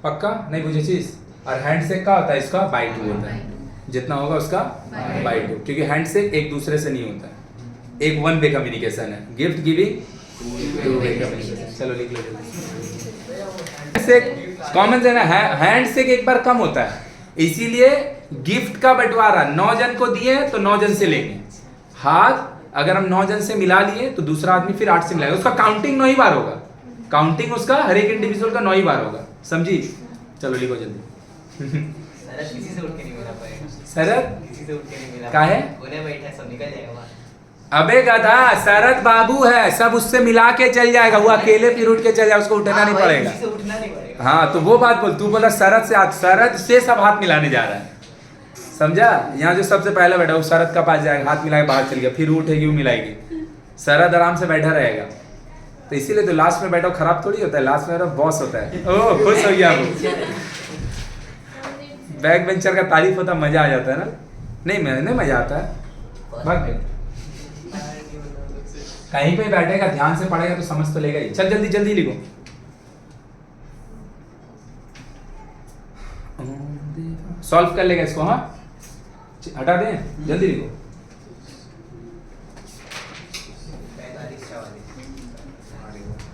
पक्का नहीं बुझे चीज? और हैंडशेक का होता है इसका बाई 2 होता है, जितना होगा उसका बाई 2, क्योंकि हैंडशेक एक दूसरे से नहीं होता है, एक वन वे कम्युनिकेशन है, गिफ्ट गिविंग 2 वे कम्युनिकेशन। चलो लिख लो कॉमन से ना, हैंडशेक एक बार कम होता है, इसीलिए गिफ्ट का बंटवारा 9 जन को दिए तो 9 जन से लेंगे हाथ, अगर हम 9 जन से मिला लिए तो दूसरा आदमी फिर 8 से मिलाएगा, उसका काउंटिंग 9 ही बार होगा, काउंटिंग उसका हर एक इंडिविजुअल का 9 ही बार होगा, समझी? चलो लिखो जल्दी। शरद किसी से उठ के नहीं मिला पाएगा, शरद किसी से उठ के नहीं मिला, काहे? उन्हें बैठा सब निकल जाएगा बाहर। अबे गधा, शरद बाबू है, सब उससे मिला के चल जाएगा, वो अकेले फिर उठ के चल जाएगा, उसको उठना नहीं पड़ेगा। किसी से उठना नहीं पड़ेगा। हाँ तो वो बात बोल, तू बोला शरद से हाथ, शरद से सब हाथ मिलाने जा रहा है, समझा? यहाँ जो सबसे पहले बैठा वो शरद का पास जाएगा, हाथ मिला के बाहर चल गया, फिर उठेगी वो मिलाएगी, शरद आराम से बैठा रहेगा। तो इसीलिए तो लास्ट में बैठा खराब थोड़ी होता है, लास्ट में बॉस होता है। ओह खुश हो गया वो, बैक बेंचर का तारीफ होता, मजा आ जाता है ना? नहीं मजा आता है, भाग गए। कहीं पे बैठेगा ध्यान से पढ़ेगा तो समझ तो लेगा ही। चल जल्दी जल्दी लिखो। सॉल्व कर लेगा इसको, हाँ हटा दें, जल्दी लिखो।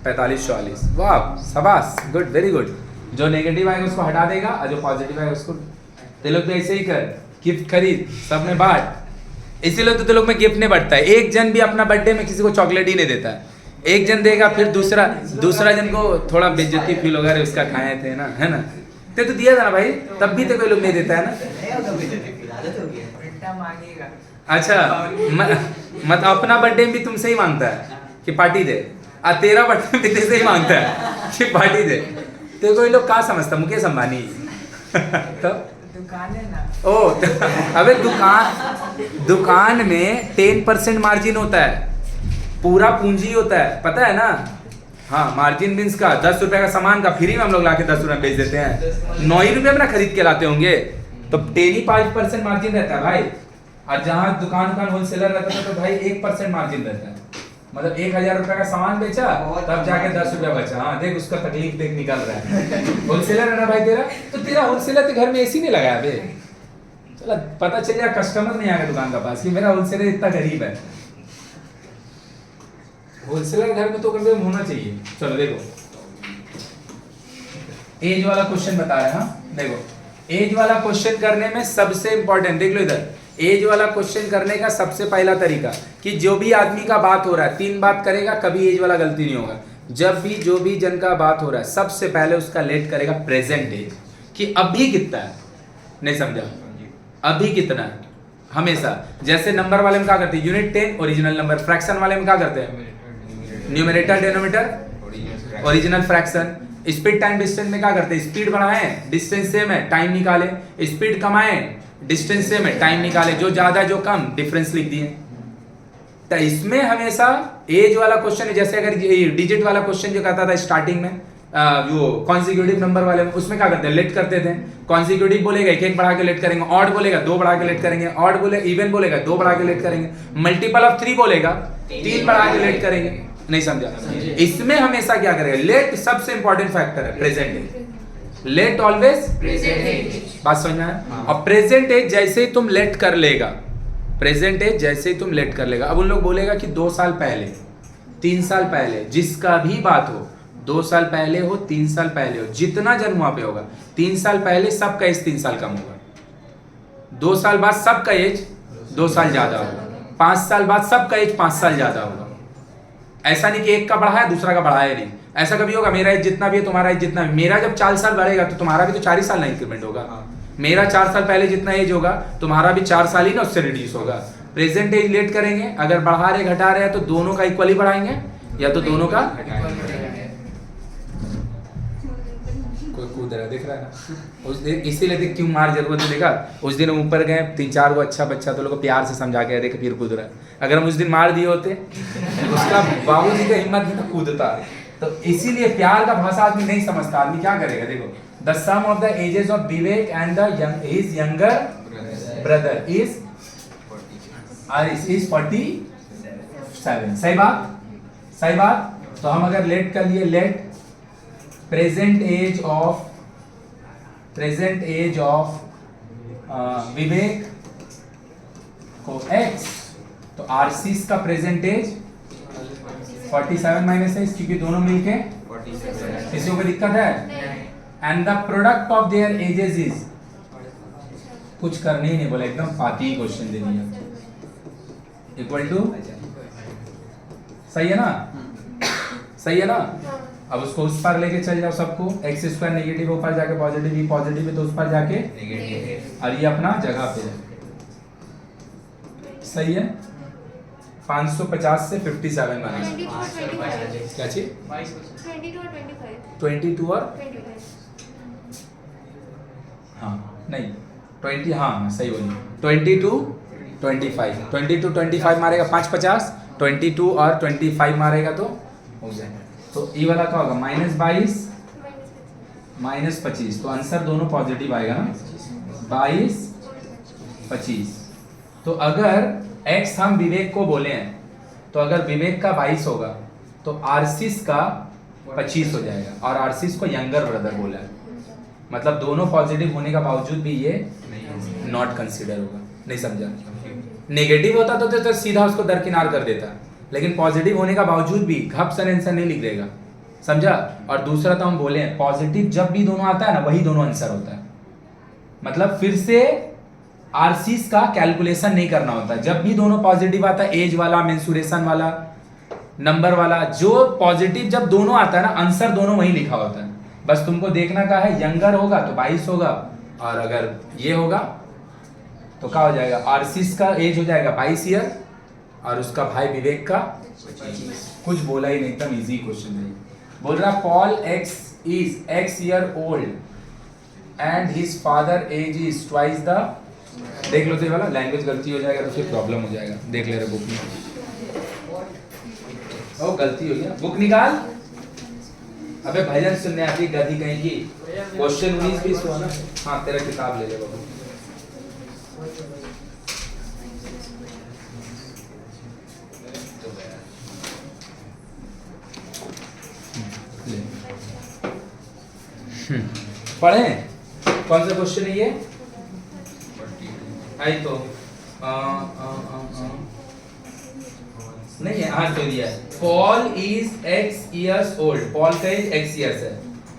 45-44, वाह शाबाश, गुड, वेरी गुड। जो नेगेटिव आएगा उसको हटा देगा और जो पॉजिटिव आएगा उसको, ते लोग तो ऐसे ही कर, गिफ्ट खरीद सब में बांट, इसीलिए तो लोग में गिफ्ट नहीं बढ़ता है। एक जन भी अपना बर्थडे में किसी को चॉकलेट ही नहीं देता है, एक जन देगा फिर दूसरा जन को थोड़ा बेइज्जती फील होगा, उसका खाए थे ना, है ना? ते तो दिया था ना भाई, तब भी तो कोई लोग नहीं देता है ना। अच्छा मत अपना बर्थडे भी तुमसे ही मांगता है कि पार्टी दे, और तेरा बर्थडे भी तेरे से ही मांगता है कि पार्टी दे। तो कोई लोग क्या समझता मुकेश अंबानी तो दुकान है ना। ओ अबे दुकान में 10% मार्जिन होता है, पूरा पूंजी होता है, पता है ना? हाँ मार्जिन मीन्स का 10 रुपए का सामान का फ्री में हम लोग लाके 10 रुपए बेच देते हैं, 9 ही रुपए में ना खरीद के लाते होंगे, तो 5% मार्जिन रहता है भाई। और जहाँ दुकान होलसेलर रहता था तो भाई 1% मार्जिन रहता है, मतलब 1000 रुपए का सामान बेचा तब जाके 10 रुपया बचा। हाँ देख उसका तकलीफ देख निकल रहा है। होलसेलर है ना भाई तेरा, तो तेरा होलसेलर के घर में एसी नहीं लगाया बे, चला पता चल जाए कस्टमर नहीं आएगा दुकान का पास कि मेरा होलसेलर इतना गरीब है। होलसेलर घर में तो कम से कम होना चाहिए। चलो देखो एज वाला क्वेश्चन बता रहे हैं। हाँ देखो एज वाला क्वेश्चन करने में सबसे इंपॉर्टेंट देख लो इधर, एज वाला क्वेश्चन करने का सबसे पहला तरीका कि जो भी आदमी का बात हो रहा है 3 बात करेगा, कभी एज वाला गलती नहीं होगा। जब भी जो भी जन का बात हो रहा है सबसे पहले उसका लेट करेगा प्रेजेंट एज, कि अभी कितना है, नहीं समझा? अभी कितना है हमेशा। जैसे नंबर वाले में क्या करते हैं, यूनिट 10 ओरिजिनल नंबर, फ्रैक्शन वाले में क्या करते हैं, numerator denominator original fraction. Speed time distance में क्या करते हैं, स्पीड बढ़ाएं डिस्टेंस सेम है टाइम निकाले, स्पीड कमाएं डिस्टेंस सेम है टाइम निकाले, जो ज्यादा जो कम डिफरेंस लिख दिए। तो इसमें हमेशा एज वाला क्वेश्चन है, जैसे अगर डिजिट वाला क्वेश्चन जो कहता था स्टार्टिंग में वो कॉन्सिक्यूटिव नंबर वाले में, उसमें क्या करते हैं लेट करते थे। कॉन्सिक्यूटिव बोलेगा 1 बढ़ा के लेट करेंगे, ऑड बोलेगा 2 बढ़ा के लेट करेंगे, ऑड बोले इवन बोलेगा 2 बढ़ा के लेट करेंगे, मल्टीपल ऑफ 3 बोलेगा 3 बढ़ा के लेट करेंगे। नहीं समझा? इसमें हमेशा क्या करेगा, लेट सबसे इंपॉर्टेंट फैक्टर है present age, let always present age. बात समझ में आया? और प्रेजेंट एज जैसे ही तुम लेट कर लेगा, प्रेजेंट एज जैसे ही तुम लेट कर लेगा, अब उन लोग बोलेगा कि 2 साल पहले 3 साल पहले जिसका भी बात हो, 2 साल पहले हो 3 साल पहले हो, जितना जन्म वहां पे होगा 3 साल पहले सबका एज 3 साल कम होगा, 2 साल बाद सबका एज 2 साल ज्यादा होगा। 5 साल बाद सबका एज 5 साल ज्यादा होगा। ऐसा नहीं कि एक का बढ़ाया दूसरा का बढ़ाया नहीं, ऐसा कभी होगा मेरा एज जितना भी है तुम्हारा एज जितना भी, मेरा जब 4 साल बढ़ेगा तो तुम्हारा भी तो 4 ही साल ना इंक्रीमेंट होगा। मेरा 4 साल पहले जितना एज होगा तुम्हारा भी 4 साल ही ना उससे रिड्यूस होगा। प्रेजेंट एज लेट करेंगे, अगर बढ़ा रहे घटा रहे हैं तो दोनों का इक्वली बढ़ाएंगे या तो दोनों का। कोई कूद रहा दिख रहा है ना, उस दिन इसीलिए देख क्यों मार जरूरत है, देखा उस दिन हम ऊपर गए 3-4 को अच्छा बच्चा तो लोग को प्यार से समझा के देख फिर कूद रहा है। अगर हम उस दिन मार दिए होते उसका बाबूजी का हिम्मत नहीं था कूदता। तो इसीलिए प्यार का भाषा आदमी नहीं समझता, आदमी क्या करेगा। देखो the sum of the ages of Vivek and the his younger brother is 47। सही बात, सही बात। तो हम अगर लेट कर लिए, लेट प्रेजेंट एज ऑफ विवेक को x, तो आरसीस का प्रेजेंट एज 47 माइनस है क्योंकि दोनों मिलके 47। किसी को दिक्कत है? And the product of their edges is, कुछ करने ही नहीं बोला, एकदम फाती क्वेश्चन देनी है, इक्वल टू, सही है ना, सही है ना। अब उसको उस पर लेके चल जाओ सबको, x² नेगेटिव ऊपर जाके पॉजिटिव, ये पॉजिटिव है तो उस पर जाके नेगेटिव, और ये अपना जगह पे है, सही है। 550 से 57 माइनस क्या चीज 22 और हाँ नहीं 20, हाँ सही बोली 22 25 मारेगा 550, 22 और 25 मारेगा तो हो जाएगा। तो ये वाला क्या होगा -22 -25, तो आंसर दोनों पॉजिटिव आएगा ना, 22 25। तो अगर x हम विवेक को बोले हैं तो अगर विवेक का 22 होगा तो आरसीस का 25 हो जाएगा, और आरसीस को यंगर ब्रदर बोला है, मतलब दोनों पॉजिटिव होने का बावजूद भी ये नॉट कंसीडर होगा। नहीं समझा? नेगेटिव होता तो सीधा उसको दरकिनार कर देता, लेकिन पॉजिटिव होने का बावजूद भी घप सन आंसर नहीं लिख देगा, समझा। और दूसरा तो हम बोले हैं पॉजिटिव जब भी दोनों आता है ना वही दोनों आंसर होता है, मतलब फिर से आरसीस का कैलकुलेशन नहीं करना होता। जब भी दोनों पॉजिटिव आता है, एज वाला, मेंसुरेशन वाला, नंबर वाला, जो पॉजिटिव जब दोनों आता है ना आंसर दोनों वही लिखा होता है। बस तुमको देखना का है, यंगर होगा तो 22 होगा, और अगर ये होगा तो क्या हो जाएगा, आरसीस का एज हो जाएगा 22 ईयर और उसका भाई विवेक का 25। कुछ बोला ही नहीं, एकदम इजी क्वेश्चन है। बोल रहा Paul x year old and his father age is twice the, देख लो तो ये वाला लैंग्वेज गलती हो जाएगा तो फिर प्रॉब्लम हो जाएगा। देख ले रहे बुक में, ओ गलती हो गया, बुक निकाल। अबे भजन सुनने आती गधी कहीं की। क्वेश्चन 19-20 हुआ ना, हाँ तेरा किताब ले ले बाबू। पढ़े कौन सा क्वेश्चन है ये? आई तो नहीं है, आज दे दिया। Paul is x years old, Paul का एज x years है,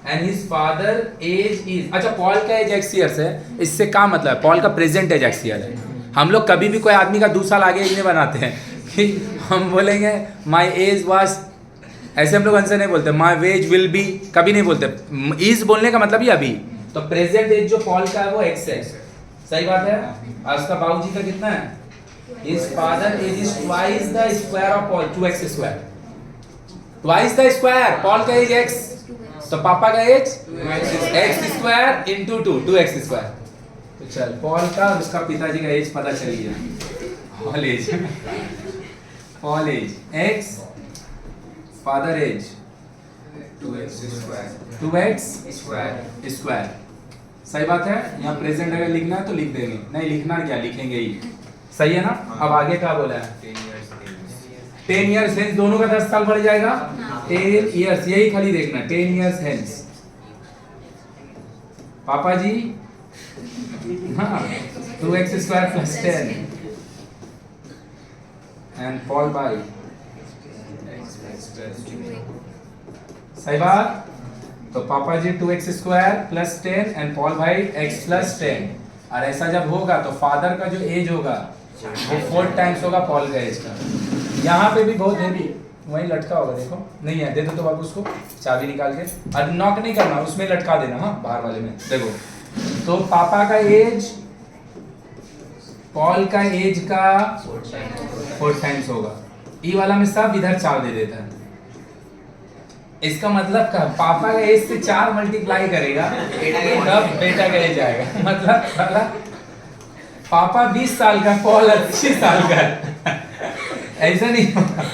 and his father age is, अच्छा पॉल का एज x years है, इससे क्या मतलब है, पॉल का प्रेजेंट एज x year है। हम लोग कभी भी कोई आदमी का 2 साल आगे नहीं बनाते हैं कि हम बोलेंगे माई एज वाज, ऐसे हम लोग आंसर नहीं बोलते, माई वेज विल बी कभी नहीं बोलते। इज बोलने का मतलब ही अभी, तो प्रेजेंट एज जो पॉल का है वो x है, सही बात है। और उसका बाबूजी का कितना है, his father age is twice the square of Paul, 2x square, twice the square, Paul का एज x, तो पापा का age x square into 2x square। तो चल पॉल का उसका पिताजी का एज पता चल गया, Paul age x, father age 2x square, सही बात है। यहाँ प्रेजेंट अगर लिखना है तो लिख देंगे, नहीं लिखना क्या लिखेंगे ही, सही है ना। अब आगे क्या बोला है, 10 years हेंस, दोनों का 10 साल बढ़ जाएगा, 10 years, यही खाली देखना 10 years हेंस। पापा जी हाँ 2x square plus 10 and Paul by, सही बात। तो पापा जी 2x square plus 10 and Paul भाई x plus 10। और ऐसा जब होगा तो फादर का जो एज होगा वो 4 टाइम्स होगा पॉल का एज का। यहाँ पे भी बहुत हैवी वहीं लटका होगा, देखो नहीं है, दे दो तो बाबू उसको चाबी निकाल के, अब नॉक नहीं करना, उसमें लटका देना, हाँ बाहर वाले में। देखो तो पापा का एज पॉल का एज का 4 टाइम्स होगा। ई वाला में सब इधर 4 दे देता है। इसका मतलब का पापा का एज से 4 मल्टीप्लाई करेगा तब बेटा का एज आएगा। मतलब साला पापा 20 साल का, पॉल 80 साल का। ऐसा नहीं होगा,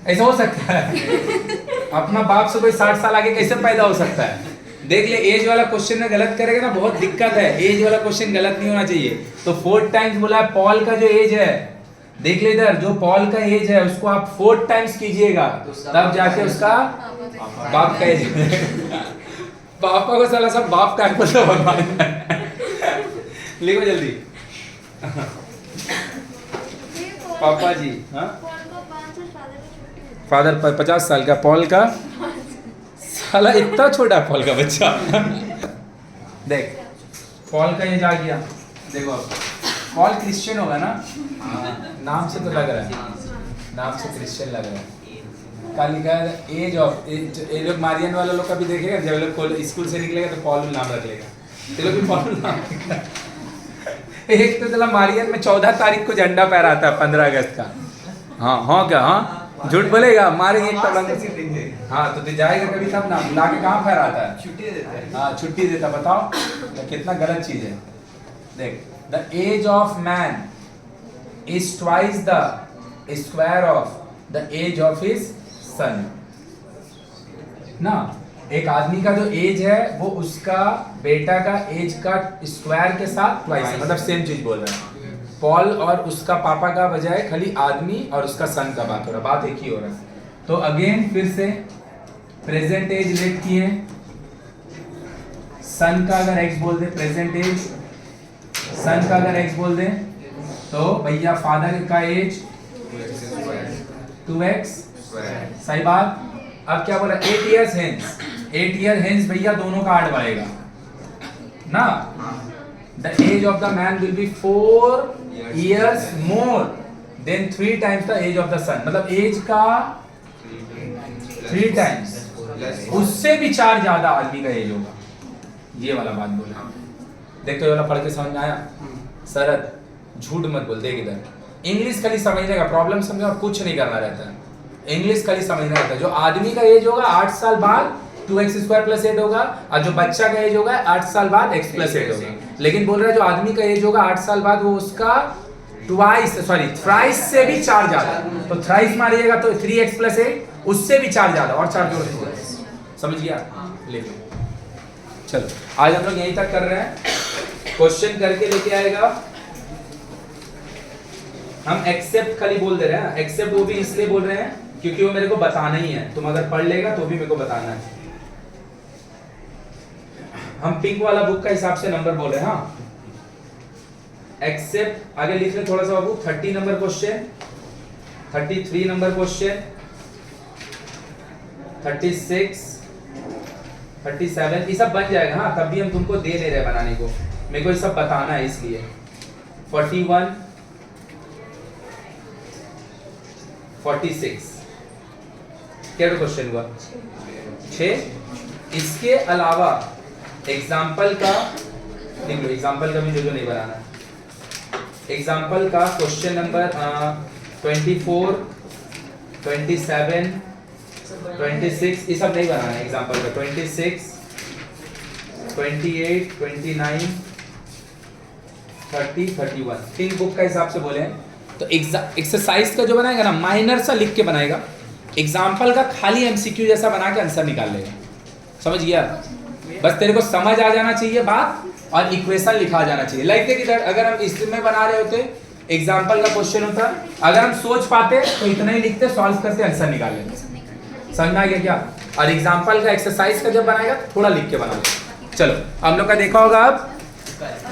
ऐसा हो सकता है? अपना बाप से कोई 60 साल आगे कैसे पैदा हो सकता है? देख ले, एज वाला क्वेश्चन में गलत करेगा ना बहुत दिक्कत है। एज वाला क्वेश्चन गलत नहीं होना चाहिए। तो 4 टाइम्स बोला है पॉल का जो एज है, देख ले इधर, जो पॉल का एज है उसको आप 4 टाइम्स कीजिएगा तब जाके उसका बाप का एज। पापा को साला सब बाप का बोलता भगवान। लिखो जल्दी। पापा जी, हाँ फादर पर 50 साल का, पॉल का साला इतना छोटा पॉल का बच्चा। देख पॉल का एज आ गया, देखो अब पॉल क्रिश्चियन होगा ना, नाम से तो लग रहा है, नाम से क्रिश्चियन लग रहा है। का लिखा है एज ऑफ, ये लोग मारियन वाला लोग का भी देखेगा, जब लोग स्कूल से निकलेगा तो पॉल नाम रख लेगा, ये लोग भी पॉल नाम रखेगा। एक तो चला मारियन में 14 तारीख को झंडा फहराता है 15 अगस्त का। हाँ क्या, हाँ झूठ बोलेगा, मारेंगे एक तबला। हाँ तो जाएगा कभी तब ना, बुला के कहाँ फहराता है, छुट्टी देता है। हाँ छुट्टी देता, बताओ तो कितना गलत चीज है। देख, the age of man is twice the square of the age of his son. ना एक आदमी का जो एज है वो उसका बेटा का एज का स्क्वायर के साथ ट्वाइस है, मतलब सेम चीज बोल रहा है। पॉल और उसका पापा का बजाय खाली आदमी और उसका सन का बात हो रहा है, बात एक ही हो रहा है। तो अगेन फिर से प्रेजेंट एज लेट किए, सन का अगर एक्स बोल दे, प्रेजेंट एज सन का अगर एक्स बोल दे तो भैया फादर का एज 2x, सही बात। अब क्या बोला, 8 years hence, 8 year hence भैया दोनों का 8 बढ़ेगा ना। The age of the man will be 4 years more than 3 times the age of the sun। मतलब एज का 3 टाइम्स, उससे भी 4 ज्यादा आदमी का एज होगा। ये वाला बात बोला, देखो ये वाला पढ़ के समझ में आया। शरद झूठ मत बोल, देख इधर, इंग्लिश खाली समझने का, प्रॉब्लम समझो और कुछ नहीं करना रहता है, इंग्लिश खाली समझना रहता है। जो आदमी का एज होगा 8 साल बाद 2x² + 8 होगा, और जो बच्चा का एज होगा 8 साल बाद x + 8 होगा। लेकिन बोल रहा है जो आदमी का एज होगा 8 साल बाद वो उसका थ्राइस से भी 4 ज्यादा। तो थ्राइस मारिएगा तो 3x + 8, उससे भी 4 ज्यादा, और 4 जोड़ दो, समझ गया? लिखो, चलो आज हम लोग यहीं तक कर रहे हैं। क्वेश्चन करके लेके आएगा, हम एक्सेप्ट खाली बोल दे रहे हैं। एक्सेप्ट वो भी इसलिए बोल रहे हैं क्योंकि वो मेरे को बताना ही है, तुम अगर पढ़ लेगा तो भी मेरे को बताना है। हम पिंक वाला बुक का हिसाब से नंबर बोल रहे हैं। हाँ एक्सेप्ट आगे लिख ले थोड़ा सा बाबू। 30 नंबर क्वेश्चन, 33 नंबर क्वेश्चन, 36, 37 ये सब बन जाएगा। हाँ तब भी हम तुमको दे नहीं रहे बनाने को, मेरे को ये सब बताना है इसलिए। 41, 46 क्या क्वेश्चन हुआ? 6। इसके अलावा एग्जाम्पल का लिख लो, एग्जाम्पल का भी जो नहीं बनाना है। एग्जाम्पल का क्वेश्चन नंबर 24, 27, 26 ये सब नहीं बनाना है एग्जाम्पल का। 26, 28, 29, 30, 31 पिंक बुक का हिसाब से बोले तो एक्सरसाइज का जो बनाएगा ना माइनर सा लिख के बनाएगा, एग्जाम्पल का खाली एमसीक्यू जैसा बना के आंसर निकाल लेगा। समझ गया? बस तेरे को समझ आ जाना चाहिए बात, और इक्वेशन लिखा जाना चाहिए। लाइक देख इधर, अगर हम इसमें बना रहे होते एग्जाम्पल का क्वेश्चन होता, अगर हम सोच पाते तो इतना ही लिखते, सॉल्व करते, आंसर निकाल लेते। समझ में आ गया क्या? और एग्जाम्पल का एक्सरसाइज का जब बनाएगा थोड़ा लिख के बना लेगा। चलो हम लोग का देखा होगा अब